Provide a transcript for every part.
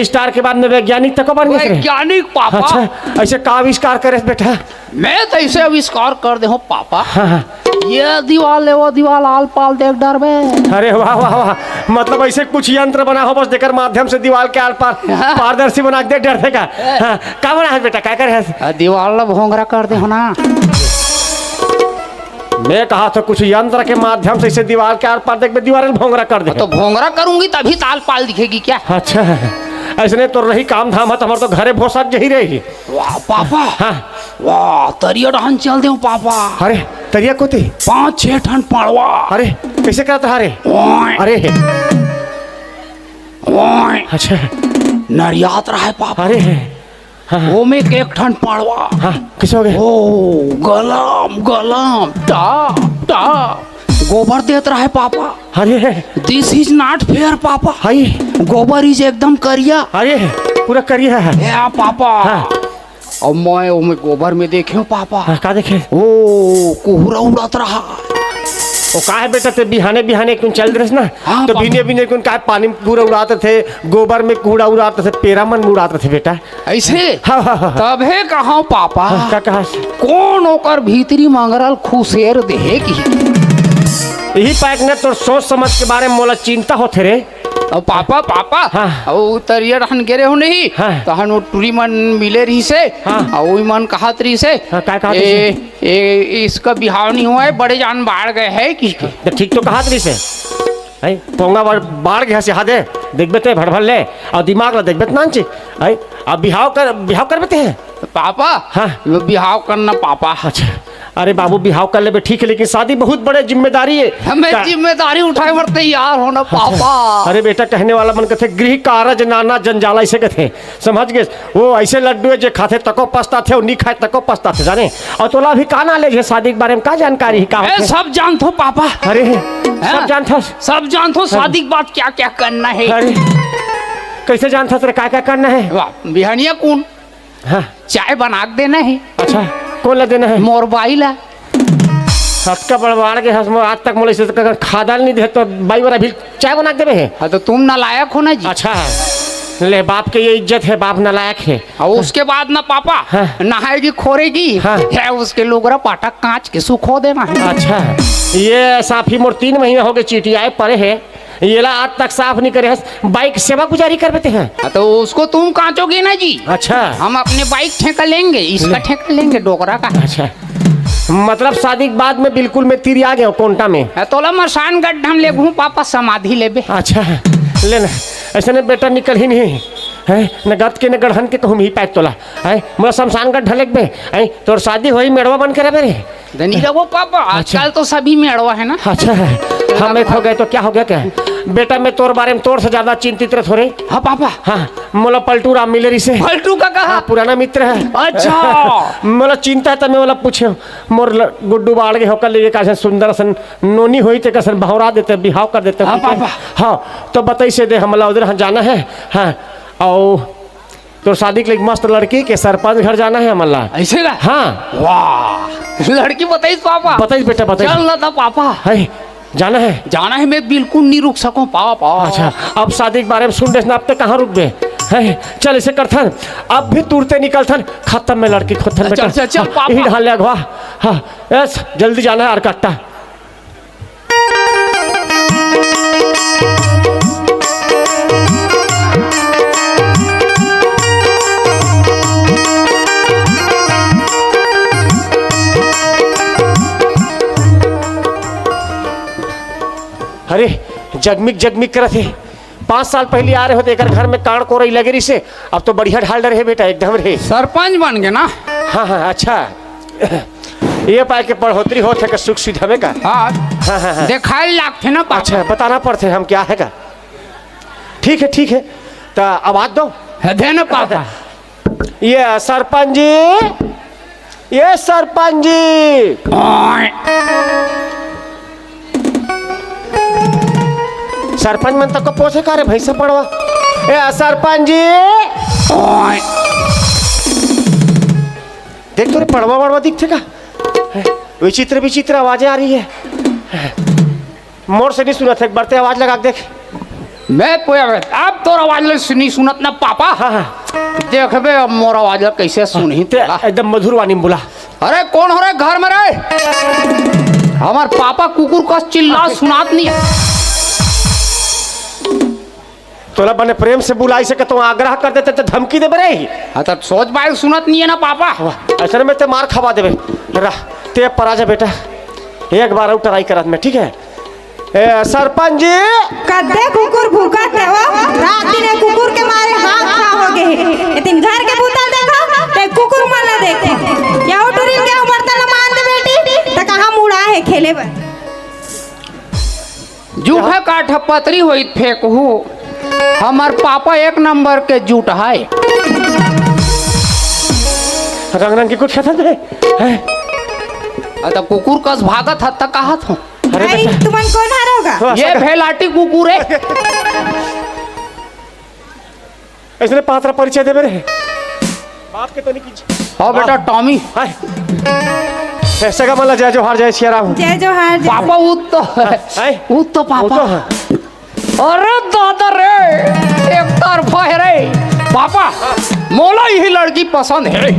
Star के बाद में वैज्ञानिक तक बन गए। वैज्ञानिक पापा? अच्छा, ऐसे का आविष्कार करे बेटा? मैं तो ऐसे आविष्कार कर दे हूँ पापा। हाँ। ये दीवाल है वो दीवाल आल पाल देख डर में। अरे वाह वाह वाह, मतलब ऐसे कुछ यंत्र बना हो बस देकर माध्यम से दीवार के आल पार पारदर्शी बना दे डर देगा। क्या बना है बेटा, क्या करे? दीवाल भोंगरा कर दे हो ना। मैं कहा तो कुछ यंत्र के माध्यम से इसे दीवार के आर पार देख दीवार भोंगरा कर दे। तो भोंगरा करूंगी तभी ताल पाल दिखेगी क्या? अच्छा, ऐसने तो रही काम धाम है, हमारे तो घरे भोसक जही रही। वाह पापा। हाँ। वाह तरिया डहन चल दे पापा। अरे तरिया को थी 5-6 टन पड़वा। अरे कैसे करता? अरे अरे अच्छा, नरियात रहा है पापा। अरे हाँ। वो में 1 टन पड़वा। हाँ, किस हो गए? ओ गलम गलम टाप टाप गोबर देत रहा है पापा। अरे दिस इज नॉट फेयर पापा। हाय, गोबर इज एकदम करिया। अरे पूरा करिया है। या पापा। हाँ। और मैं गोबर में देखे हूँ पापा। हाँ, का देखे? ओ कोहरा उड़ात रहा। वो का है बेटा, ते बिहाने बिहाने क्यों चल रहे ना? हाँ, तो बिने बिने क्यों का पानी में पूरा उड़ाते थे, गोबर में कूड़ा उड़ाते थे, पेरामन में उड़ाते थे बेटा। ऐसे? हाँ हाँ हाँ। तबे कहा पापा। हाँ, क्या कहा? कौन होकर भीतरी मंगरल खुशेर देगी। यही पैक ने तो सोच समझ के बारे में मोला चिंता होते रे। अब पापा पापा। हाँ। और तरिया रहन गिरे हो नहीं। हाँ। तहन वो टूरी मन मिले रही से। हाँ। और वही मन कहत रही से। हाँ, क्या कहत ए इसका बिहाव नहीं हुआ है, बड़े जान बाढ़ गए है किसके। तो ठीक तो कहा से आई पोंगा बाढ़ गया से हादे देखबे ते भड़भड़ ले और दिमाग ला देखबे ना ची आई अब बिहाव कर बेते हैं पापा। हाँ। बिहाव करना पापा। अच्छा, अरे बाबू बिहाव कर ले ठीक है, लेकिन शादी बहुत बड़े जिम्मेदारी है। हमें जिम्मेदारी उठाए पर तैयार होना पापा। अरे बेटा, कहने वाला मन कहते गृह कारज नाना जंजाला ऐसे कहते, समझ गए? वो ऐसे लड्डू है जो खाते तको पछता थे और नहीं खाए तको पछता थे, जाने? और तोला भी का नॉलेज है शादी के बारे में, का जानकारी है? का सब जानते हो पापा। अरे सब जानता, सब जानते हो शादी के बाद क्या क्या करना है। अरे कैसे जानता तेरे क्या क्या करना है? वाह बिहानिया कौन? हाँ, चाय बना के देना है। अच्छा, कौन ला देना है? मोर बाईला सबका बड़बाड़ के हंस आज तक मोले से खादल नहीं दे तो बाई वाला भी चाय बना देवे है। हाँ, तो तुम नालायक हो ना जी। अच्छा, ले बाप के ये इज्जत है, बाप नालायक है। और उसके बाद ना पापा। हाँ। नहाएगी खोरेगी। हाँ। है उसके लोगरा पाटा कांच के सुखो देना है। अच्छा, ये साफी मोर 3 महीने हो गए चीटी आए पड़े है, ये ला आज तक साफ नहीं करे, बाइक सेवा गुजारी कर देते हैं। हाँ, तो उसको तुम कांचोगे ना जी। अच्छा, हम अपने बाइक ठेका लेंगे, इसका ठेका लेंगे डोकरा का। अच्छा, मतलब शादी के बाद में बिल्कुल मैं तीर आ गया कोंटा में। तोला मसान गड्ढ हम ले घूम पापा समाधि लेबे। अच्छा, लेना ऐसे ने बेटा निकल ही नहीं है, न गद के न गढ़न के कहूँ ही पैक तोला है, मोला शमशान गढ़ ढलेक बे है, तोर शादी होई मेड़वा बन के रहे रे। धनी रहो पापा, आजकल तो सभी मेड़वा है ना। अच्छा है, हम एक हो गए तो क्या हो गया? क्या बेटा, मैं तोर बारे में तोर से ज्यादा चिंतित रह थोड़े। हाँ पापा। हाँ, मोला पलटू राम मिले से। पलटू का कहा? हाँ, पुराना मित्र है। अच्छा। मोला चिंता है तो मैं मोला पूछे मोर गुड्डू बाढ़ गए होकर ले कैसे सुंदर सन नोनी हुई थे, कैसे बहुरा देते बिहाव कर देते। हाँ पापा। हाँ, तो बताइए से दे हमला उधर जाना है। हाँ, और तो शादी के लिए मस्त लड़की के सरपंच घर जाना है हमला। ऐसे का? हाँ। वाह, लड़की बताइए पापा। बताइए बेटा, बताइए। चल था पापा। है जाना है? जाना है, मैं बिल्कुल नहीं रुक सकूं पापा। अच्छा, अब शादी के बारे में सुन रहे, अब तक कहाँ रुक गए है? चल इसे करथन, अब भी तुरते निकलथन, खत्म में लड़की खोथन बेटा। चल चल पापा। यही ढाल ले अगवा। हाँ, यस, जल्दी जाना है अरकट्टा। अरे जगमिक जगमिक करत है, 5 साल पहले आ रहे होते एक घर में कांड कोरई लगे रही से, अब तो बढ़िया ढाल डर है बेटा एकदम रे। सरपंच बन गए ना? हाँ हाँ, अच्छा, ये पाए के पढ़ोतरी होते का सुख सुविधा का। हाँ हाँ हाँ हाँ, दिखाई लागते ना पापा। अच्छा, बताना पड़ते हम क्या है का। ठीक है ठीक है, तो आवाज दो। दे ना पापा। ये सरपंच जी, ये सरपंच जी। सरपंच मन तक को पोछे का रे भैंसा पड़वा। ए सरपंच जी, देख तो रे पड़वा वड़वा दिखते का, विचित्र विचित्र आवाजें आ रही है। मोर से नहीं सुना था, एक बढ़ते आवाज लगा देख। मैं कोई अब तोर आवाज ले सुनी सुनत ना पापा। हाँ हाँ देखबे अब मोर आवाज ले कैसे सुनही ते तेला। एकदम मधुर वाणी में बोला। अरे कौन हो रे घर में रे? हमार पापा कुकुर का चिल्ला सुनात नहीं है। तोला बने प्रेम से बुलाई से तो आग्रह कर देते तो धमकी दे बरे ही। हाँ तो सोच बाइक सुनत नहीं है ना पापा। ऐसे में ते मार खवा देवे। रह ते पर आजा बेटा, एक बार और ट्राई करत में, ठीक है? सरपंच जी कद्दे कुकुर भूकत है वो रात दिन कुकुर के मारे हाथ खा हो गए इतन घर के भूतल देखा ते कुकुर मन न देखे क्या उठुरी के बर्तन मान दे बेटी त कहां मुड़ा है खेले बर जूठा काठ पतरी होई फेंकहू। हमार पापा एक नंबर के जूठ है। रंग रंग की कुछ खतन है। तो कुकुर कस भागत हद तक कहा था। अरे भाई बेटा तुमन कौन हारोगा ये भेलाटी कुकुर है। इसने पात्रा परिचय दे मेरे बाप के तो नहीं कीजिए। हाँ बेटा टॉमी। हाय ऐसे का मतलब जय जोहार जय सिया राम। जय जोहार जय पापा उत तो हाय उत तो वो पापा। तो है। अरे दादा रे एक तरफा है रे पापा। मोला यही लड़की पसंद है,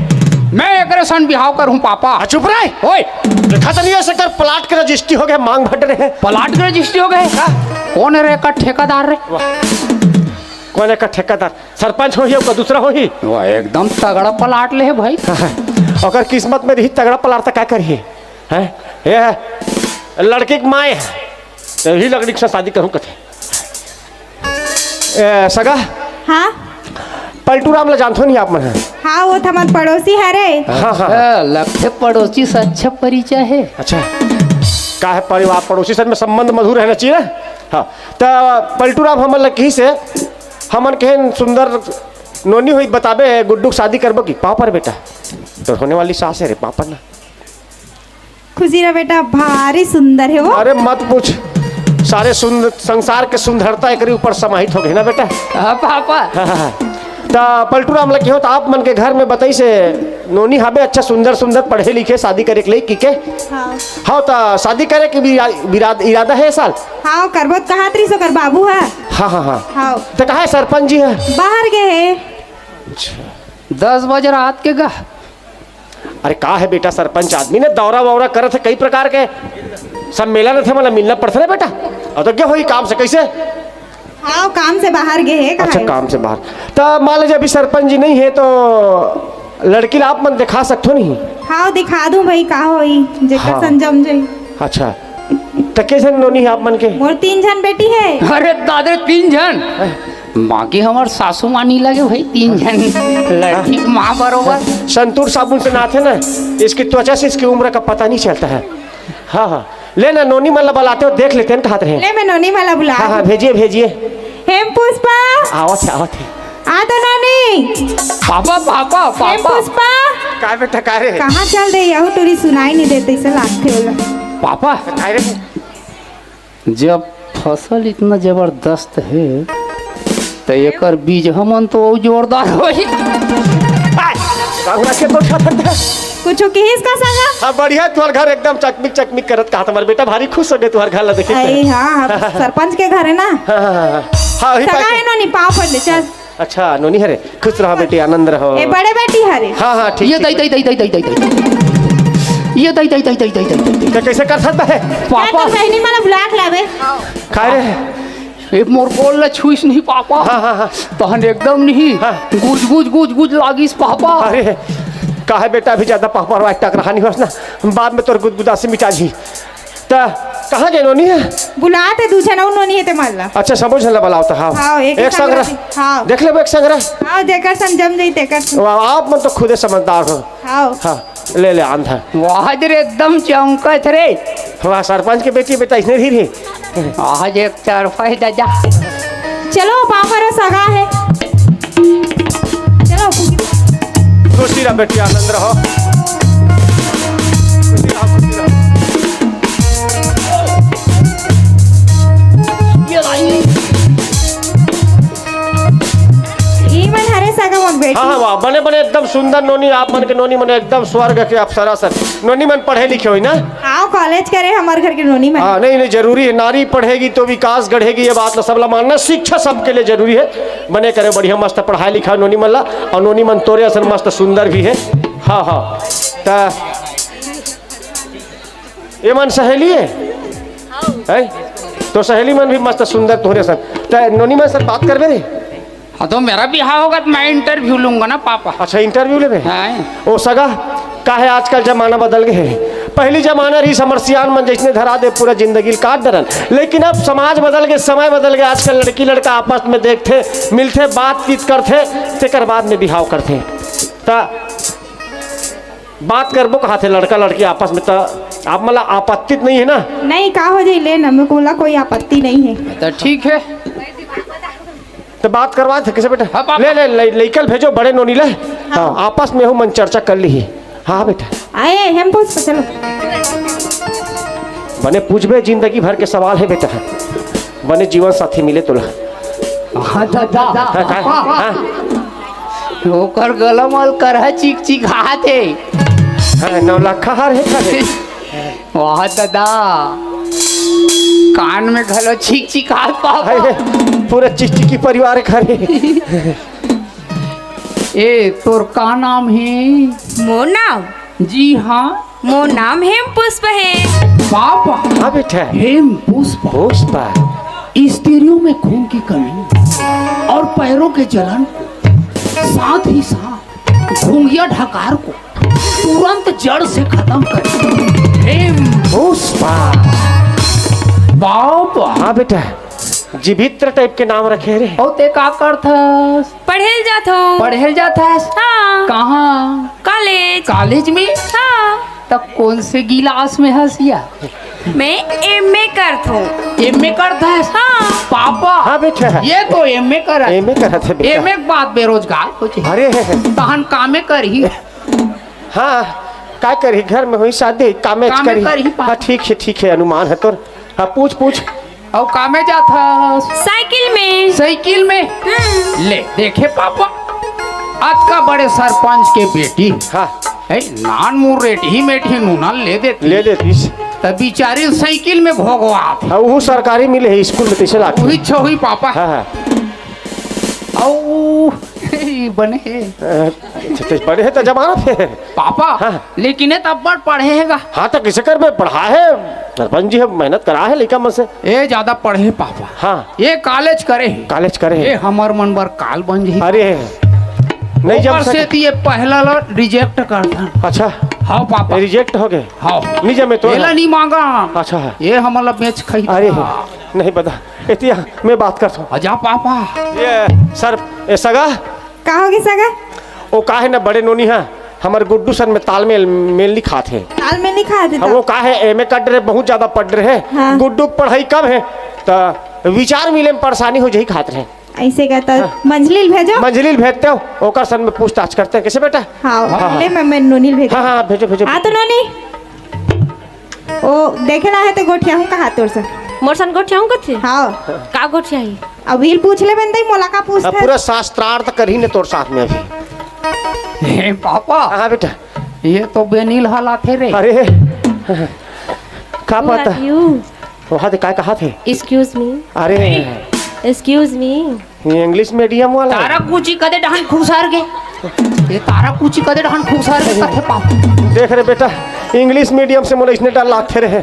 मैं एकरे सन बिहाव करूं पापा। चुप रहे। ओए देखा तो नहीं ऐसे कर प्लाट के रजिस्ट्री हो गए, मांग भट रहे हैं। पलाट के रजिस्ट्री हो गए। कौन है रे का ठेकेदार रे? कौन है का ठेकेदार? सरपंच हो ही का दूसरा हो ही। वाह एकदम तगड़ा पलाट ले है भाई। अगर किस्मत में रही तगड़ा पलाट तो क्या करिए हैं? ये लड़के की माए है तो यही लड़की से शादी करूँ कथे। सगा हां पलटू राम ला जानते नहीं आप मन है? हां वो थमन पड़ोसी है रे। हाँ हाँ लगते पड़ोसी से अच्छा परिचय है। अच्छा का है परिवार पड़ोसी सर में संबंध मधुर रहना चाहिए ना। हाँ तो पलटू राम हमन लग से हमन के सुंदर नोनी हुई बताबे गुड्डू शादी करबो की पापा रे बेटा तो होने वाली सास है रे पापा ना। खुशी रे बेटा भारी सुंदर है वो। अरे मत पूछ, सारे सुंदर संसार के सुंदरता एक ऊपर समाहित हो गई ना बेटा। हाँ पापा। तो पलटू राम लगे हो तो आप मन के घर में बताई से नोनी हाबे अच्छा सुंदर सुंदर पढ़े लिखे शादी करे के लिए की के। हां हाँ तो शादी करे के भी इरादा है साल। हां करबत कहा तरी सो कर बाबू है। हाँ हाँ हाँ हां तो कहा है सरपंच जी है? बाहर गए है। 10 बजे रात के गा। अरे का है बेटा सरपंच आदमी ने दौरा वौरा करे थे कई प्रकार के सम्मेलन थे मतलब मिलना पड़ता है बेटा। और तो क्या हुई काम से कैसे? हाँ काम से बाहर गए है। अच्छा काम से बाहर तो मान लीजिए अभी सरपंच जी नहीं है तो लड़की ला आप मन दिखा सकते हो नहीं? हाँ दिखा दूं भाई का होई जेकर हाँ। संजम जाई। अच्छा तो कैसे नोनी है आप मन के? मोर 3 जन बेटी है। अरे दादे 3 जन बाकी हमार सासू माँ नहीं लगे भाई 3 जन लड़की माँ बरोबर। संतूर साबुन से नहाते ना इसकी त्वचा से इसकी उम्र का पता नहीं चलता है। हाँ हाँ ले ना नोनी मतलब बुलाते हो देख लेते हैं कहाँ रहे। ले मैं नोनी वाला बुला। हाँ हाँ भेजिए भेजिए। हेम पुष्पा आवत है आवत है। आ तो नोनी। पापा पापा हेम पापा पुष्पा काय बेटा काय रे? कहाँ चल रही है टूरी सुनाई नहीं देते इसे लागते होला। पापा काय रे? जब फसल इतना जबरदस्त है तो एकर बीज हमन तो और जोरदार होई। कांगड़ा के तो खाता है। कुछ किस का संगा? हाँ बढ़िया तुम्हार घर एकदम चकमिक चकमिक करत कहा तुम्हारा बेटा भारी खुश हो गए तुम्हार घर ला देखे। अरे हाँ सरपंच के घर है ना। हाँ वही सगा बात है है। नोनी पाँव पड़ ले चल। अच्छा नोनी हरे खुश रहो बेटी आनंद रहो। ए बड़े बेटी हरे। हाँ हाँ ठीक ये दई दई दई दई दई दई दई ये दई दई दई दई दई दई तो कैसे कर सकता है? पापा तो बहनी माला बुलाक लावे। काय रे? एक मोर बोल ले छुईस नहीं पापा। हाँ हाँ हाँ तहन एकदम नहीं हाँ। गुज गुज गुज गुज लागिस पापा। अरे का है बेटा अभी ज्यादा पापा और टक रहा नहीं ना बाद में तोर गुदगुदा से मिटा जी। तो कहाँ गए नोनी है? बुलाते दूसरा ना नोनी है ते माला। अच्छा समझ ल बुलाओ तो हाँ हाँ, एक एक संग्रह। हाँ। देख ले एक संग्रह। हाँ जेकर संजम जाई तेकर। आप मन तो खुदे समझदार हो। हाँ हाँ ले ले आंधा। आज रे एकदम चमकत रे। वहाँ सरपंच के बेटी बेटा इसने ही रही। आज एक तरफा ही दादा। चलो पापा रे सगा है। चलो खुशी रहो बेटी आनंद रहो। खुशी रहो खुशी रहो। ई मन हरे सगा मन बेटी हाँ वाह बने बने एकदम सुंदर नोनी आप मन के नोनी मन एकदम स्वर्ग के अप्सरा सर नोनी मन पढ़े लिखे हुई ना आओ कॉलेज करे हमारे घर के नोनी में हाँ नहीं नहीं जरूरी है नारी पढ़ेगी तो विकास गढ़ेगी ये बात सबला मानना शिक्षा सबके लिए जरूरी है बने करे बढ़िया मस्त पढ़ाई लिखा नोनी मन ला और नोनी मन तोरे असल मस्त सुंदर भी है हाँ हाँ ता ये मन सहेली है तो सहेली मन भी मस्त सुंदर तोरे सर ता नोनी मन सर बात करबे रे हाँ तो मेरा बिहार होगा तो मैं इंटरव्यू लूंगा ना पापा। अच्छा इंटरव्यू ले हाँ। ओ सगा का है आजकल जमाना बदल गए है पहली जमाना रही समरसियान मन जैसने धरा दे पूरा जिंदगी काट दरन लेकिन अब समाज बदल गए समय बदल गए आजकल लड़की लड़का आपस में देखते मिलते बातचीत करते तेकर बाद में बिहाव करते ता बात करबो कहा थे लड़का लड़की आपस में ता आप मतलब आपत्ति नहीं है ना नहीं का हो जाए ले ना मेरे को बोला कोई आपत्ति नहीं है तो ठीक है तो बात करवा थे कैसे बेटा हाँ, ले ले ले लेकल भेजो बड़े नोनी ले हाँ आपस में हो मन चर्चा कर ली हाँ बेटा आए हम पूछ चलो बने पूछबे जिंदगी भर के सवाल है बेटा बने जीवन साथी मिले तुला हाँ दादा हाँ, हाँ, ओकर गलमल कर चिक चिक हाथे हाँ 9 लाख हार है खाले वाह दादा कान में घलो चिक चिक हाथ पापा पूरा चिकचिकी परिवार खाले ए तोर का नाम है मोर नाम जी हाँ मोर नाम हेम पुष्प है पापा हाँ बेटा हेम पुष्प पुष्पा स्त्रियों में खून की कमी और पैरों के जलन को साथ ही साथ घूंघिया ढकार को तुरंत जड़ से खत्म कर हेम पुष्पा बाबा हाँ बेटा जीवित्र टाइप के नाम रखे रे ओ ते का करथस पढ़ेल जात हूँ पढ़ेल जाथस हाँ कहाँ कॉलेज कॉलेज में हाँ तब कौन से गिलास में हंसिया मैं एमए करत हूँ एमए करथस हाँ पापा हाँ बेटा ये तो एमए कर एमए करा थे बेटा एमए के बाद बेरोजगार हो जाए अरे तहन कामे करही हाँ क्या करी घर में हुई शादी कामे कामे करी करही पा- हाँ ठीक है अनुमान है तोर हाँ पूछ और कामे जाथस साइकिल में साइकिल में ले देखे पापा आज का बड़े सरपंच के बेटी हाँ है नान मुँह रेठी मेठी नूना ले देती ले देतीस तब बेचारी साइकिल में भोगवात हाँ वो सरकारी मिले है स्कूल में तैसे लाती वही छोही पापा हाँ हाँ औ बने अच्छा, पढ़े है तो जमाना थे पापा हाँ। लेकिन तब बड़ पढ़ेगा हाँ तो किसे कर में पढ़ा है सरपंच जी है मेहनत करा है लड़का मन से ए ज्यादा पढ़े पापा हाँ ये कॉलेज करे कॉलेज करे ये है हमार मन बर काल बन जी अरे नहीं जब ऊपर से तो ये पहला लो रिजेक्ट कर था अच्छा हाँ पापा रिजेक्ट हो गए हाँ नहीं जमे तो एला नहीं मांगा अच्छा है ये हमारा बेच खई अरे नहीं पता इतिया मैं बात करता हूँ अजा पापा ये सर ये सगा का होगी सगा वो का है ना बड़े नोनी है हमारे गुड्डू सर में तालमेल मेल नहीं खाते हैं ताल में नहीं खाते हाँ, वो का है एमए कर रहे बहुत ज्यादा पढ़ रहे हैं हाँ। गुड्डू पढ़ाई कम है तो विचार मिले में परेशानी हो जाही खाते रहे ऐसे कहता मंजलिल भेजो मंजलिल भेजते हो ओकर सन में पूछताछ करते हैं कैसे बेटा हाँ ले मैं नोनील भेजो हाँ हाँ भेजो भेजो हाँ तो नोनी ओ देखे ना है तो गोठिया हूँ कहा तोर से मोर सन गोठियाऊँ कथे हाँ का गोठियाई अब हिल पूछ ले बंदई मोला का अब पूछता पूरा शास्त्रार्थ कर ही ने तोर साथ में अभी हे पापा हाँ बेटा ये तो बेनील हालात है रे अरे का पता वहाँ तो क्या कहा थे एक्सक्यूज मी अरे एक्सक्यूज मी ये इंग्लिश मीडियम वाला तारा कुची कदे डहन खुसार गे ये तारा कुची कदे डहन खुसार गे कथे पापा देख रहे बेटा इंग्लिश मीडियम से मोला इसने डर लागते रहे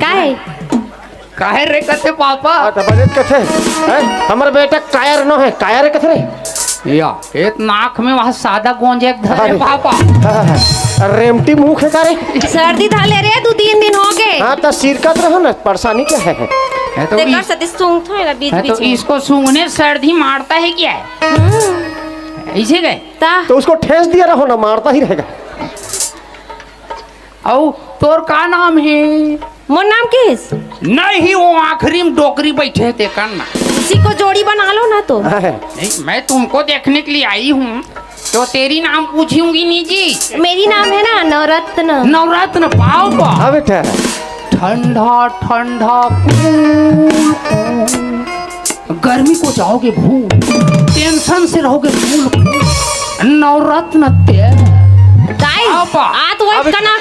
काय काहे रे कथे पापा बजट कथे हैं हमारा बेटा कायर नो है कायर कथे रे या एक नाक में वहाँ सादा गोंजे धरे अरे। पापा हाँ, रेमटी मुंह है का रे सर्दी धाले रे 2-3 दिन हो गए हाँ तो सिर कत रहो ना परेशानी क्या है है तो देखकर सती सूंघ थोड़ा बीच है तो बीच में इसको सूंघने सर्दी मारता है क्या है ऐसे गए ता तो उसको ठेस दिया रहो ना मारता ही रहेगा औ तोर का नाम है मोर नाम किस नहीं वो आखिरी में डोकरी बैठे थे करना उसी को जोड़ी बना लो ना तो हाँ, नहीं मैं तुमको देखने के लिए आई हूँ तो तेरी नाम पूछूंगी नहीं जी मेरी नाम है ना नवरत्न नवरत्न पापा हाँ बेटा ठंडा ठंडा गर्मी को जाओगे भूल, टेंशन से रहोगे भूल। नवरत्न तेल गाइस पापा। आ तो वही कना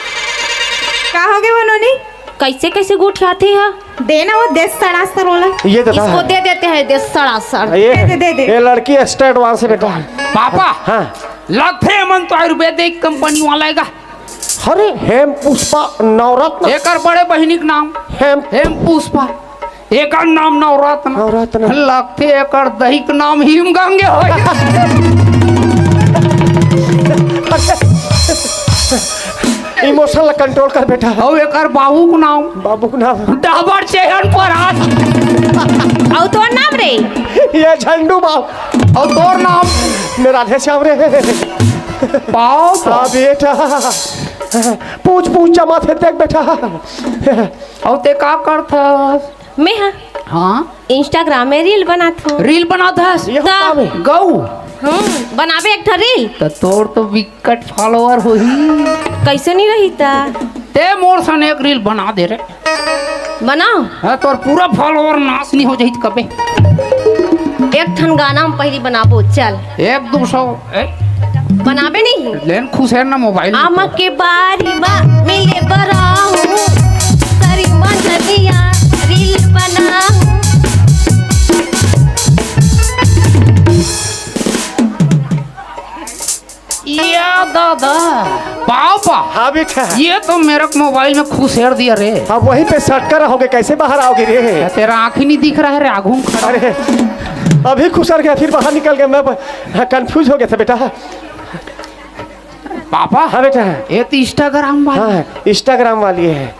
का हो गए वो नोनी? कैसे कैसे गुट खाती है। देना वो देश सड़ा सर वाला। ये तो इसको दे देते हैं दे सड़ासड़। दे। ये लड़की एक्स्ट्रा एडवांस है बेटा। पापा हाँ लगते मन तो आयुर्वेदिक कंपनी वाला आएगा। अरे हेम पुष्पा नवरत्न। एक बड़े बहनी के नाम हेम पुष्पा, एक नाम नवरत्न। नवरत्न। लगते एक दही के नाम हिम गंगे हो। इमोशनल कंट्रोल कर बेटा। और एक बाबू के नाम बाबू का नाम डाबर चेहन पर हाथ। और तो नाम रे ये झंडू बाबू। और तोर नाम मेरा राधे श्याम रे। पाओ हाँ बेटा पूछ पूछ जमा थे देख बेटा। और ते का करता? मैं हाँ हाँ इंस्टाग्राम में रील बनात हूँ। रील बनाता है ये काम है। गौ बनावे एक ठा रील तो तोर तो विकट फॉलोअर हो ही। कैसे नहीं रही था। ते मोर सन एक रील बना दे रे। बनाओ हाँ तोर पूरा फॉलोअर नाश नहीं हो जाई कबे। एक ठन गाना हम पहली बनाबो चल। 1-200 बनाबे नहीं लेन खुश है ना मोबाइल में। आमा के बारी बा मिले बराहू सरी मंझलिया रील बनाऊं। या दादा पापा हाँ बेटा। ये तो मेरे मोबाइल में खुश हेर दिया रे। अब वहीं पे सट कर रहोगे कैसे बाहर आओगे रे। क्या तेरा आँख ही नहीं दिख रहा है रे आगू में खड़ा। अरे अभी खुसर गया फिर बाहर निकल गया। मैं कंफ्यूज हो गया था बेटा। पापा हाँ बेटा। ये तो इंस्टाग्राम वाला हाँ इंस्टाग्राम वाली है।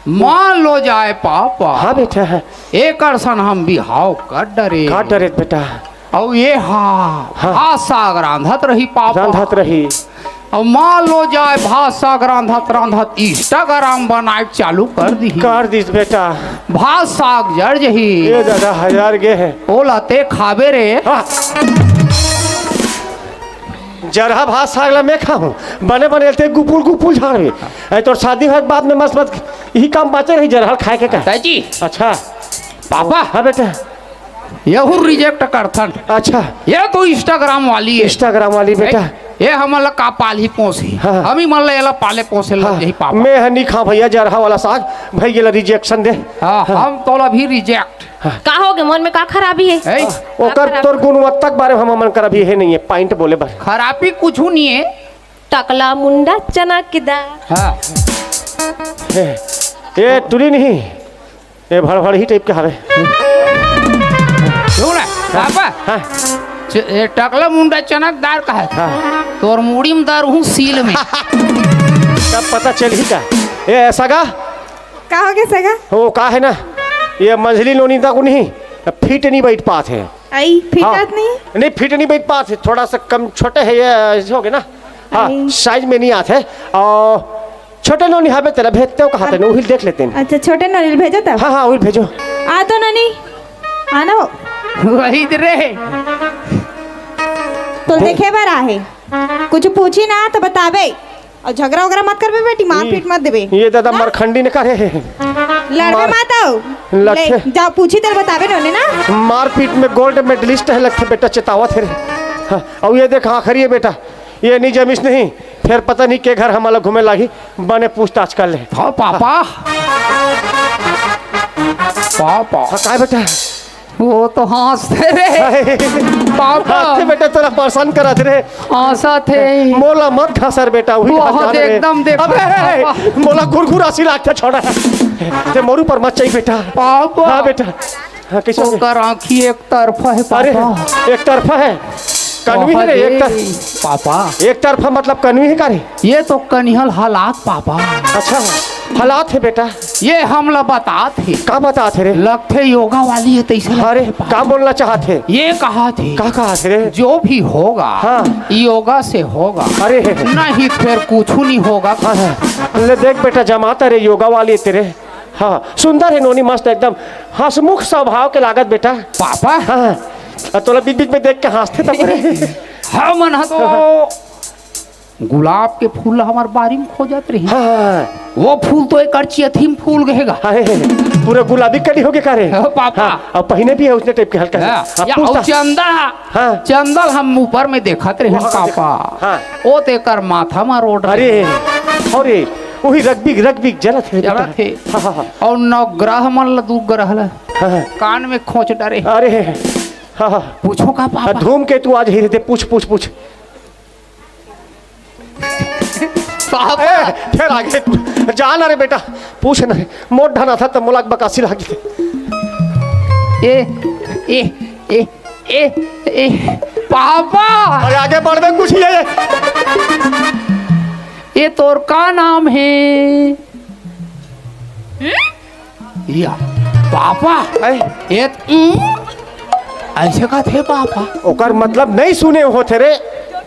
मान लो जाए पापा। हाँ बेटा। एक अरसन हम बिहाव कर डरे का डरे बेटा। और ये भाषा रांधत रही पापा। रांधत रही। और मान लो जाए भाषा रांधत इंस्टाग्राम बनाए चालू कर दी। कर दिस बेटा। भाषा जड़ जही ये दादा 1000 गे है। ओला ते खाबे रे। हाँ। जरहा भात सागला मैं खाऊं बने बने गुपुल गुपुल झाड़े। ऐ तो शादी के बाद में मस्त मस्त यही काम बाचे रही जरहल खाए के का। जी अच्छा पापा हाँ बेटा। यहू रिजेक्ट करथन। अच्छा ये तो इंस्टाग्राम वाली है। इंस्टाग्राम वाली बेटा। ये हमला का पाली पोसी हाँ। हम ही मन ले पाले पोसे लग यही पापा। मैं हनी खा भैया जरहा वाला साग भाई ये रिजेक्शन दे। हाँ हम तोला भी रिजेक्ट। का हो गए मन में का खराबी है। है ओकर तोर गुणवत्ता के बारे में हम मन कर अभी है नहीं है पॉइंट बोले बस। खराबी कुछ नहीं है। टकला मुंडा चना की दाल। हाँ ये तुरी नहीं ये भड़ ही टाइप के हवे। सुन पापा हाँ टकला मुंडा चनकदार का है। हाँ तोर मुड़ी में दार हूँ सील में। तब पता चल ही का। ये सगा का हो गए सगा? वो का है ना ये मंझली लोनी तक नहीं फिट नहीं बैठ पाते हैं। आई फिटत हाँ। नहीं। फिट नहीं बैठ पाते थोड़ा सा कम छोटे है ये ऐसे हो गए ना। हाँ नहीं। साइज में नहीं आते और छोटे लोनी हमें तेरा भेजते हो कहा थे वही देख लेते हैं। अच्छा छोटे नारियल भेजो तब। हाँ हाँ वही भेजो। आ तो नानी आना हो वही रे तो देखे बार आहे कुछ पूछी ना तो बताबे और झगड़ा वगैरह मत करबे बेटी मारपीट मत देबे। ये दादा मरखंडी ने करे लड़बे मत आओ लड़के। जा पूछी तो बताबे ना ना। मारपीट में गोल्ड मेडलिस्ट है लगते बेटा चेतावत है। हाँ और ये देख आखिरी है बेटा ये नहीं जमीस नहीं फिर पता नहीं के घर हमारा घूमे लागी बने पूछताछ कर ले। हाँ पापा पापा का बेटा वो तो हंसते रे पापा। हाथे बेटा तोरा परेशान करा थे रे। हंसा थे मोला मत खसर बेटा वही बहुत एकदम देख अबे मोला गुरगुर आसी लागता छोड़ा ते मोरू पर मत चाहिए बेटा। पापा हाँ बेटा हाँ कैसे ओकर आँखी एक तरफा है अरे पापा। एक तरफा है कनवी है रे एक पापा एक तरफा मतलब कनवी है का रे। ये तो कनिहल हालात पापा। अच्छा हालात है बेटा। ये हमला बात थे का बता थे रे। लगते योगा वाली है तैसे अरे का बोलना चाहते ये कहा थे का कहा थे रे। जो भी होगा हाँ। योगा से होगा अरे नहीं फिर कुछ नहीं होगा। हाँ हाँ ले देख बेटा जमाता रे योगा वाली तेरे। हाँ सुंदर है नोनी मस्त एकदम हंसमुख स्वभाव के लागत बेटा। पापा हाँ तोला बीच बीच में देख के हंसते तब रे। हाँ मन तो गुलाब के फूल हमार बारी में खो जाते रही। हाँ वो फूल तो एक अर्ची अथीम फूल गएगा। अरे पूरा गुलाबी कली हो गए कारे हो पापा। और पहने भी है उसने टाइप के हल्का सा। हाँ, या पूछता। और चंदल हाँ। चंदल हम ऊपर में देखत रहे पापा। हाँ। ओ तेकर माथा में रोड अरे अरे वही रग्बी जरा थे जरा थे। हाँ हाँ हाँ और नवग्रह मन दू ग्रह ला हाँ, हाँ। कान में खोच डरे। अरे हाँ हाँ पूछो का पापा। धूम के तू आज ही रहते पूछ पूछ पूछ पापा ए, फिर आगे जा ना रे बेटा पूछ ना मोट ढाना था तब मुलाक बकासी लागी थे ए ए ए ए ए पापा अरे आगे बढ़ में कुछ ही है ये तोर का नाम है? या पापा ऐ, ये ऐसे का थे पापा? ओकर मतलब नहीं सुने हो थे रे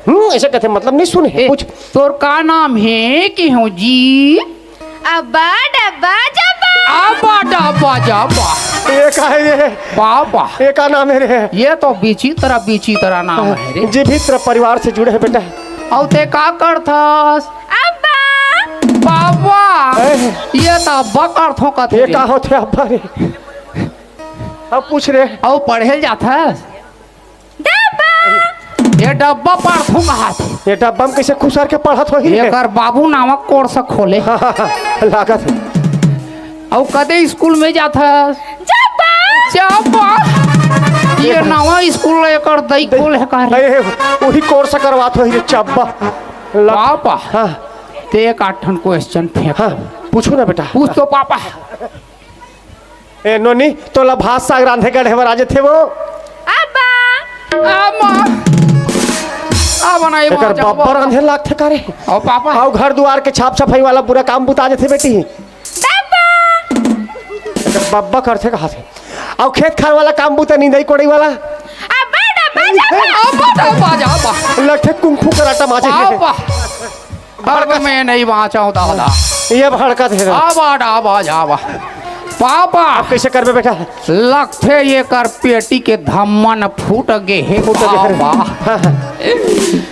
ऐसे कहते मतलब नहीं सुने ए, पूछ तोर का नाम है कि हो जी? अब्बा डब्बा जब्बा आबा डाबा जाबा ये का है ये पापा। ये का नाम है रे ये तो विचित्र नाम है रे। जी भी तेरा परिवार से जुड़े है बेटा और ते का करथस? अब्बा पापा ऐ, ये तो अब्बा करथो का ये का होते अब्बा रे अब पूछ रे और पढ़े जाथस? डब्बा ये डब्बा पढ़थो कहा थे? ये डब्बा में कैसे खुशार के पढ़त हो ही रे एकर बाबू नामक कोर्स खोले। हाँ, हाँ, हाँ, लागत है और कदे स्कूल में जाथस? जब्बा चापा ये नवा स्कूल एकर दई खोल है का रे? अरे वही कोर्स करवात हो ही रे चब्बा पापा हाँ ते एक आठन क्वेश्चन फेंक। हाँ पूछो ना बेटा पूछ तो पापा। ए नोनी तो ला भात साग रांधे गढ़े राजे थे वो अब्बा अम्मा आ बनाई एकर बब्बर रांधे लाग थे करे और पापा आओ घर द्वार के छाप सफाई वाला पूरा काम बुता जे थे बेटी डब्बा एकर बब्बा करथे कहा थे आओ खेत खान वाला काम बुता नींदई कोड़ई वाला अब्बा डब्बा जब्बा अब्बा डब्बा जाबा लगथे कुंफू कराटा माजे पापा अब मैं नहीं बाँचाऊँ दादा। ये भड़का थे आबा डाबा जाबा पापा कैसे करबे बेटा लगथे ये कर पेटी के धम्मन फूट गे हे पापा। हाँ, हाँ,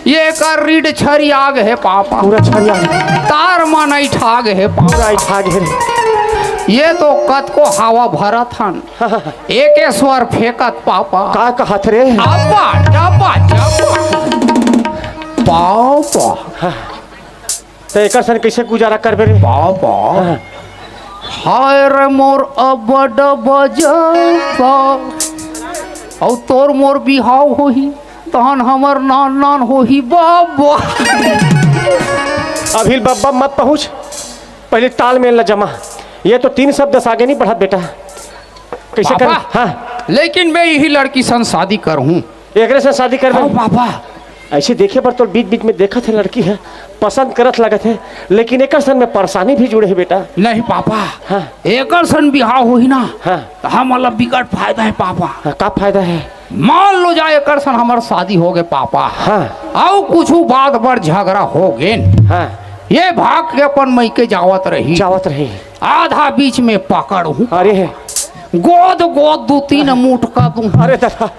ये कर रीढ़ छरी आग है पापा। पूरा छड़िया तार मन ऐठाग है पापा। पूरा इठा घेरे ये तो कत को हवा भरत हन एक स्वर फेंकत पापा। का कहत रे आबा डाबा जाबा पापा तो एकर सन कैसे गुजारा करबे रे पापा हाय रे मोर अबड बजबा और तोर मोर बिहाव होही तहन हमर नान नान होही बाबा। अभी बब्बा मत पहुँच पहले तालमेल न जमा ये तो 3 शब्द आगे नहीं बढ़त बेटा कैसे कर पापा। हाँ लेकिन मैं यही लड़की सन शादी करूँ। एकरे से शादी कर पापा ऐसे देखे पर तो बीच बीच में देखा थे लड़की है पसंद करत लगत है लेकिन एक सन में परेशानी भी जुड़े है बेटा नहीं पापा हाँ। एकर सन बिहाव होही ना हाँ तो हमारा बिकट फायदा है पापा। हाँ का फायदा है मान लो जाए एकर सन हमार शादी हो गए पापा हाँ और कुछ बात पर झगड़ा हो गए हाँ ये भाग के अपन मई के जावत रही जावत रही आधा बीच में पकड़ हूँ अरे गोद गोद 2-3 मुठ का दूं। अरे दादा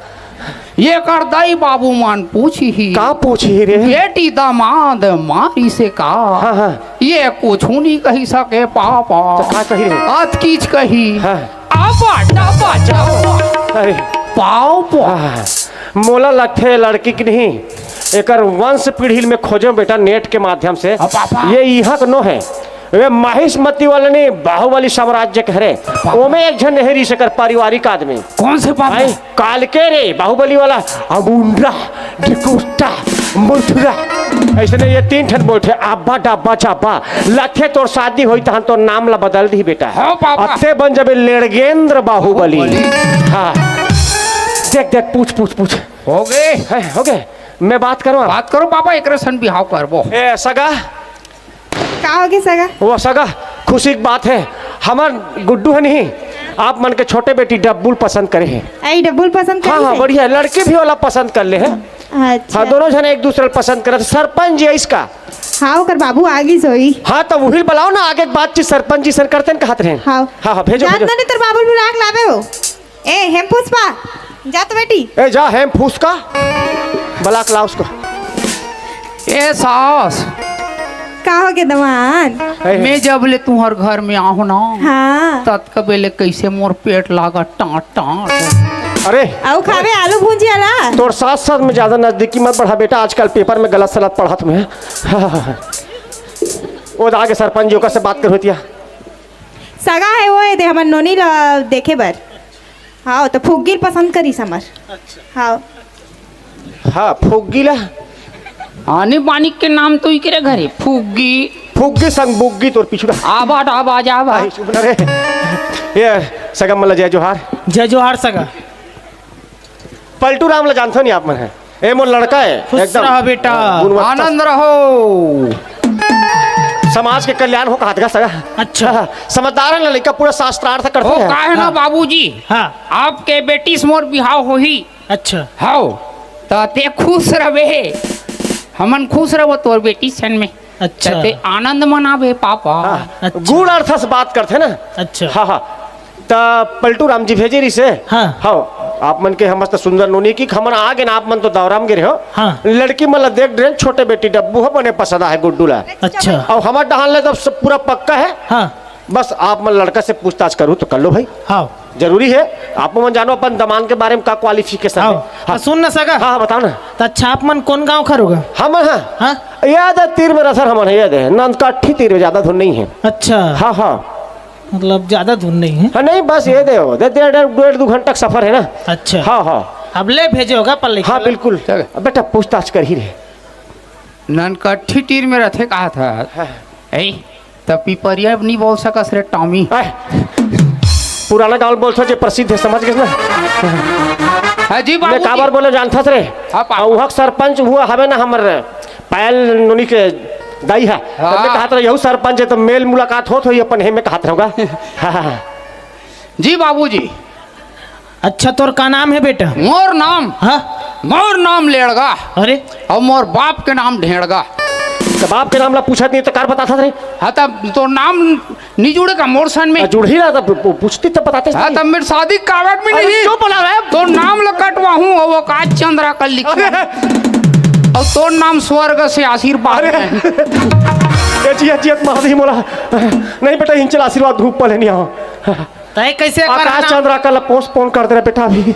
ये कर दाई बाबू मान पूछी ही का पूछी रे बेटी दामाद मारी से का हाँ हाँ ये कुछ नहीं कही सके पापा। तो का कही रे अत कीच कही हाँ आबा डाबा जाबा अरे पापा हाँ, मोला लगते लड़की की नहीं एकर वंश पीढ़ी में खोजो बेटा नेट के माध्यम से पापा। ये यहाँ का नो है वे महिष्मती वाले ने बाहुबली साम्राज्य कह रहे ओमे एक जन नहरी से कर पारिवारिक आदमी कौन से पापा? आई काल के रे बाहुबली वाला अबुंडा डिकुस्टा मुठरा ऐसे ने ये 3 ठन बोलते आब्बा डाब्बा चाबा लखे तोर शादी होई तहन तो नाम ला बदल दी बेटा हाँ पापा। अत्ते बन जबे लेडगेंद्र बाहुबली हाँ देख देख पूछ पूछ पूछ हो गए है हो गए मैं बात करूँ बात करो पापा एक सन बिहाव करबो। ए सगा का होगी सगा वो सगा खुशी की बात है हमार गुड्डू है नहीं आप मन के छोटे बेटी डब्बुल पसंद करे हैं आई डबल पसंद हाँ हाँ करी बढ़िया लड़के भी वाला पसंद कर ले हैं है अच्छा हाँ दोनों जने एक दूसरे को पसंद करते सरपंच जी है इसका हाँ ओकर बाबू आगी सोई हाँ तो वही बुलाओ ना आगे बातचीत सरपंच जी सर करते हैं कहते हैं हाँ हाँ हाँ भेजो जात भेजो नहीं तेरे बाबू भी राख लावे हो ए हेम पुष्पा जा तो बेटी ए जा हेम फूस का बलाक ला उसको ए सास का हो के दमान मैं जब ले तुम्हार घर में आहू ना हाँ तत कबेले कैसे मोर पेट लागा टाट टाट। अरे आउ खावे आलू भुजिया ला तोर साथ साथ में ज्यादा नजदीकी मत बढ़ा बेटा, आजकल पेपर में गलत सलत पढ़ा तुम्हें। वो आगे सरपंच जी ओकर से बात कर होतिया। सगा है वो दे हमर नोनी ला देखे बर। हाँ तो फुग्गिर पसंद करी समर। हाँ हाँ फुग्गी ला आने बानी के नाम तो इकरे घरे फुग्गी फुग्गी संग बुग्गी तोर पिछुड़ा। आवाज आवाज आवाज। चुप ना रे। ये सगम मल्ला जय जोहार। जय जोहार सगा। पलटू राम ला जानते हो नहीं आप मन है? ए मोर लड़का है खुश रहो बेटा। गुणवत्ता आनंद रहो। समाज के कल्याण हो कहा सगा। अच्छा समझदार है ना लड़का, पूरा शास्त्रार्थ करते ओ हैं। का है ना बाबूजी हाँ आपके बेटी से मोर बिहाव होही अच्छा हाओ तो ते खुश रहे हमन खुश रहो तोर बेटी सन में अच्छा ते आनंद मनावे पापा। हाँ, अच्छा। गुण अर्थ से बात करते ना। अच्छा हाँ हाँ तो पलटू राम जी भेजे रही से। हाँ। हाँ आप मन के हम सुंदर नोनी की हमन आगे ना आप मन तो दौराम गिरे हो। हाँ। लड़की मन ला देख रहे छोटे बेटी डब्बू हो बने पसंदा है गुड्डू ला। अच्छा और हमारे डहान ले तो सब पूरा पक्का है। हाँ बस आप मन लड़का से पूछताछ करूँ तो कर लो भाई, हाँ जरूरी है। आप मन जानो अपन दमान के बारे में का क्वालिफिकेशन है। हाँ हाँ सुन ना सगा। हाँ बताओ ना। तो अच्छा आप मन कौन गांव खरोगा? हम हाँ हाँ याद है तीर मेरा सर हमारे याद है नंद काठी तीर में ज्यादा धुन नहीं है। अच्छा हाँ हाँ मतलब ज्यादा धुन नहीं है। हाँ नहीं बस ये दे डेढ़ 2 घंटा का सफर है ना। अच्छा हाँ हाँ अब ले भेजे होगा पल्ले हाँ बिल्कुल। बेटा पूछताछ कर ही रहे। ननकट्ठी तीर में रथे कहा था ऐ तब पिपरिया नहीं बोल सकस रे टॉमी। आए, पुराना गाँव बोल सो प्रसिद्ध है समझ गए ना। हाँ जी मैं बाबू काबर बोले जानता रे। हाँ, पापा। वहाँ सरपंच हुआ हवे ना हमर पायल नोनी के दाई है। हाँ। तो मैं कहा था यहू सरपंच है तो मेल मुलाकात होत हुई अपन हे में कहा रहूँगा। हाँ हाँ जी बाबूजी अच्छा तोर का नाम है बेटा? मोर नाम लेड़गा अरे और मोर बाप के नाम ढेड़गा। तो बाप के नाम ला पूछत नहीं तो कार बताता रे। हाँ तब तो नाम नहीं जुड़े का मोर सन में। जुड़ ही रहा था पूछती तब बताते। हाँ तब मेरी शादी कागज में अरे नहीं क्यों बोला रे? तो नाम ल कटवा हूँ और वो काज चंद्रा कल लिखा और तो नाम स्वर्ग से आशीर्वाद अरे है। ये जियत महादेव मोला नहीं बेटा हिंचल आशीर्वाद धूप पले नहीं आओ। तय कैसे कर आकाश चंद्रा कल पोस्टपोन कर दे रहा बेटा अभी।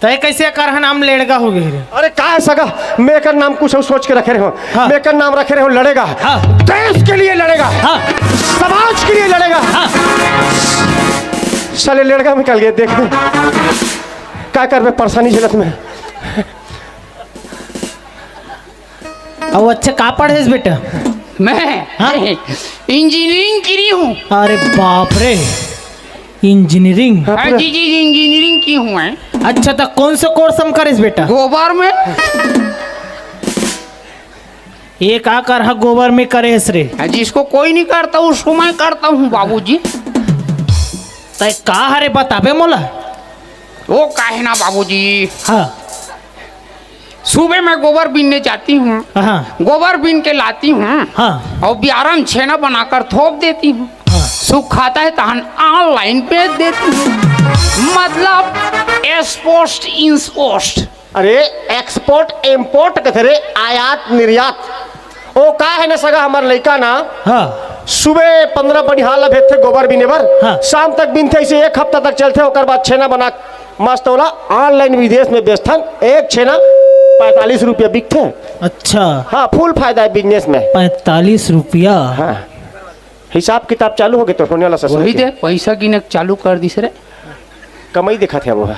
तय कैसे कर नाम लेड़गा हो गई रे? अरे का है सगा मैं का नाम कुछ सोच के रखे रहे हो। हाँ। मैं का नाम रखे रहे हो लड़ेगा। हाँ। देश के लिए लड़ेगा। हाँ समाज के लिए लड़ेगा। हाँ साले लड़का निकल गए देख क्या कर बे परेशानी झेलत में। अब अच्छा का पढ़े बेटा? मैं हाँ? इंजीनियरिंग की हूँ। अरे बाप रे इंजीनियरिंग। हाँ जी जी इंजीनियरिंग की हूँ मैं। अच्छा तो कौन सा कोर्स हम करें बेटा? गोबर में एक आकर हा गोबर में करे रे। जिसको कोई नहीं करता उसको मैं करता हूँ बाबूजी। तय का हरे बताबे मोला। वो काहे ना बाबूजी हाँ सुबह मैं गोबर बीनने जाती हूँ। हाँ गोबर बीन के लाती हूँ हाँ और ब्यारम छेना बनाकर थोप देती हूँ। हाँ सुख खाता है तहन ऑनलाइन बेच देती हूँ। मतलब एक्सपोस्ट इंपोस्ट। अरे एक्सपोर्ट इम्पोर्ट कथे रे आयात निर्यात। ओ का है ना सगा हमार लड़का ना हाँ सुबह 15 बनिहाल भेजते गोबर बीने बर। हाँ। शाम तक बीनते ऐसे 1 हफ्ता तक चलते ओकर बाद छेना बना मस्त होला ऑनलाइन विदेश में बेचथन। एक छेना 45 रुपया बिकते। अच्छा हाँ फुल फायदा है बिजनेस में। 45 रुपया। हाँ हिसाब किताब चालू हो गए तो होने वाला ससुर वही के। दे पैसा गिने चालू कर दिस रे। कमाई देखा थे वो।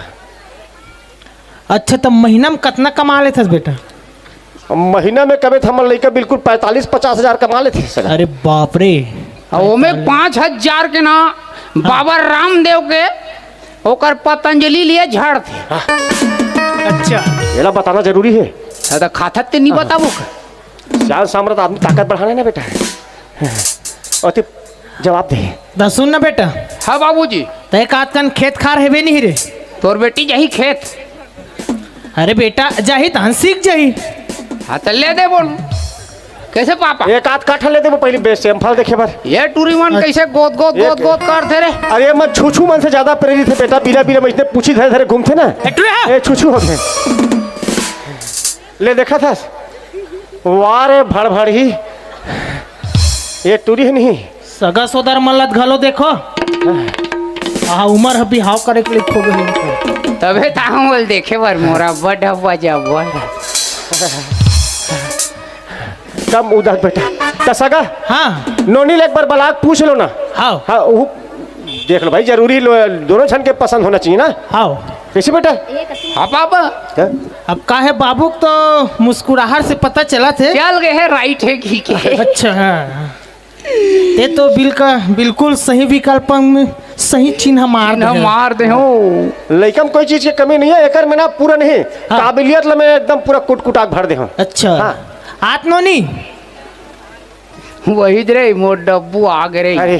अच्छा तो महीना में कितना कमा लेते बेटा? महीना में कभी हमारे लड़का बिल्कुल 45-50 हजार कमा लेते सगा। अरे बाप रे और वो में 5000 के ना बाबा रामदेव के ओकर पतंजलि लिए झाड़ थे। अच्छा ये ला बताना जरूरी है। तो खाता ते नहीं बताबो श्याम सामरत आदमी ताकत बढ़ाने ना बेटा। और ते जवाब दे। तो सुन ना बेटा हाँ बाबूजी तय का कन खेत खार हेबे नहीं रे? तोर बेटी यही खेत। अरे बेटा जाही तहन सीख जाही। हाँ तो ले दे बोल कैसे पापा। एक आध काठा लेते वो पहले बेस्ट सैंपल देखे बार। ये टूरी मन कैसे गोद गोद गोद गोद करते रे। अरे मैं छूछू मन से ज्यादा प्रेरित है बेटा। बिना बिना मजने पूछी धरे धरे घूमते ना ये छूछू होते। ले देखा था वाह रे भड़ भड़ ही ये टूरी है नहीं। सगा सोदर मल्लत घलो देखो उमर अभी हाव करे के लिए खो गए। तबे ताहू बोल देखे बर मोरा बड़ा बजावा कम उधर बेटा तो सगा हाँ नोनी ले एक बार बलाक पूछ लो ना। हाव हाँ वो देख लो भाई, जरूरी दोनों छन के पसंद होना चाहिए ना। हाव कैसे बेटा? हाँ पापा हाँ? अब का है बाबू तो मुस्कुराहट से पता चला थे। चल गए है राइट है घी के। अच्छा हाँ ये तो बिल्कुल सही विकल्प में सही चिन्ह मार न दे। मार दे हो लइकम कोई चीज की कमी नहीं है, एकर में ना पूरा नहीं काबिलियत ला मैं एकदम पूरा कुटकुटाक भर दे हूँ। अच्छा हाँ। आत्मोनी वही रे मोर डब्बू आ गए। अरे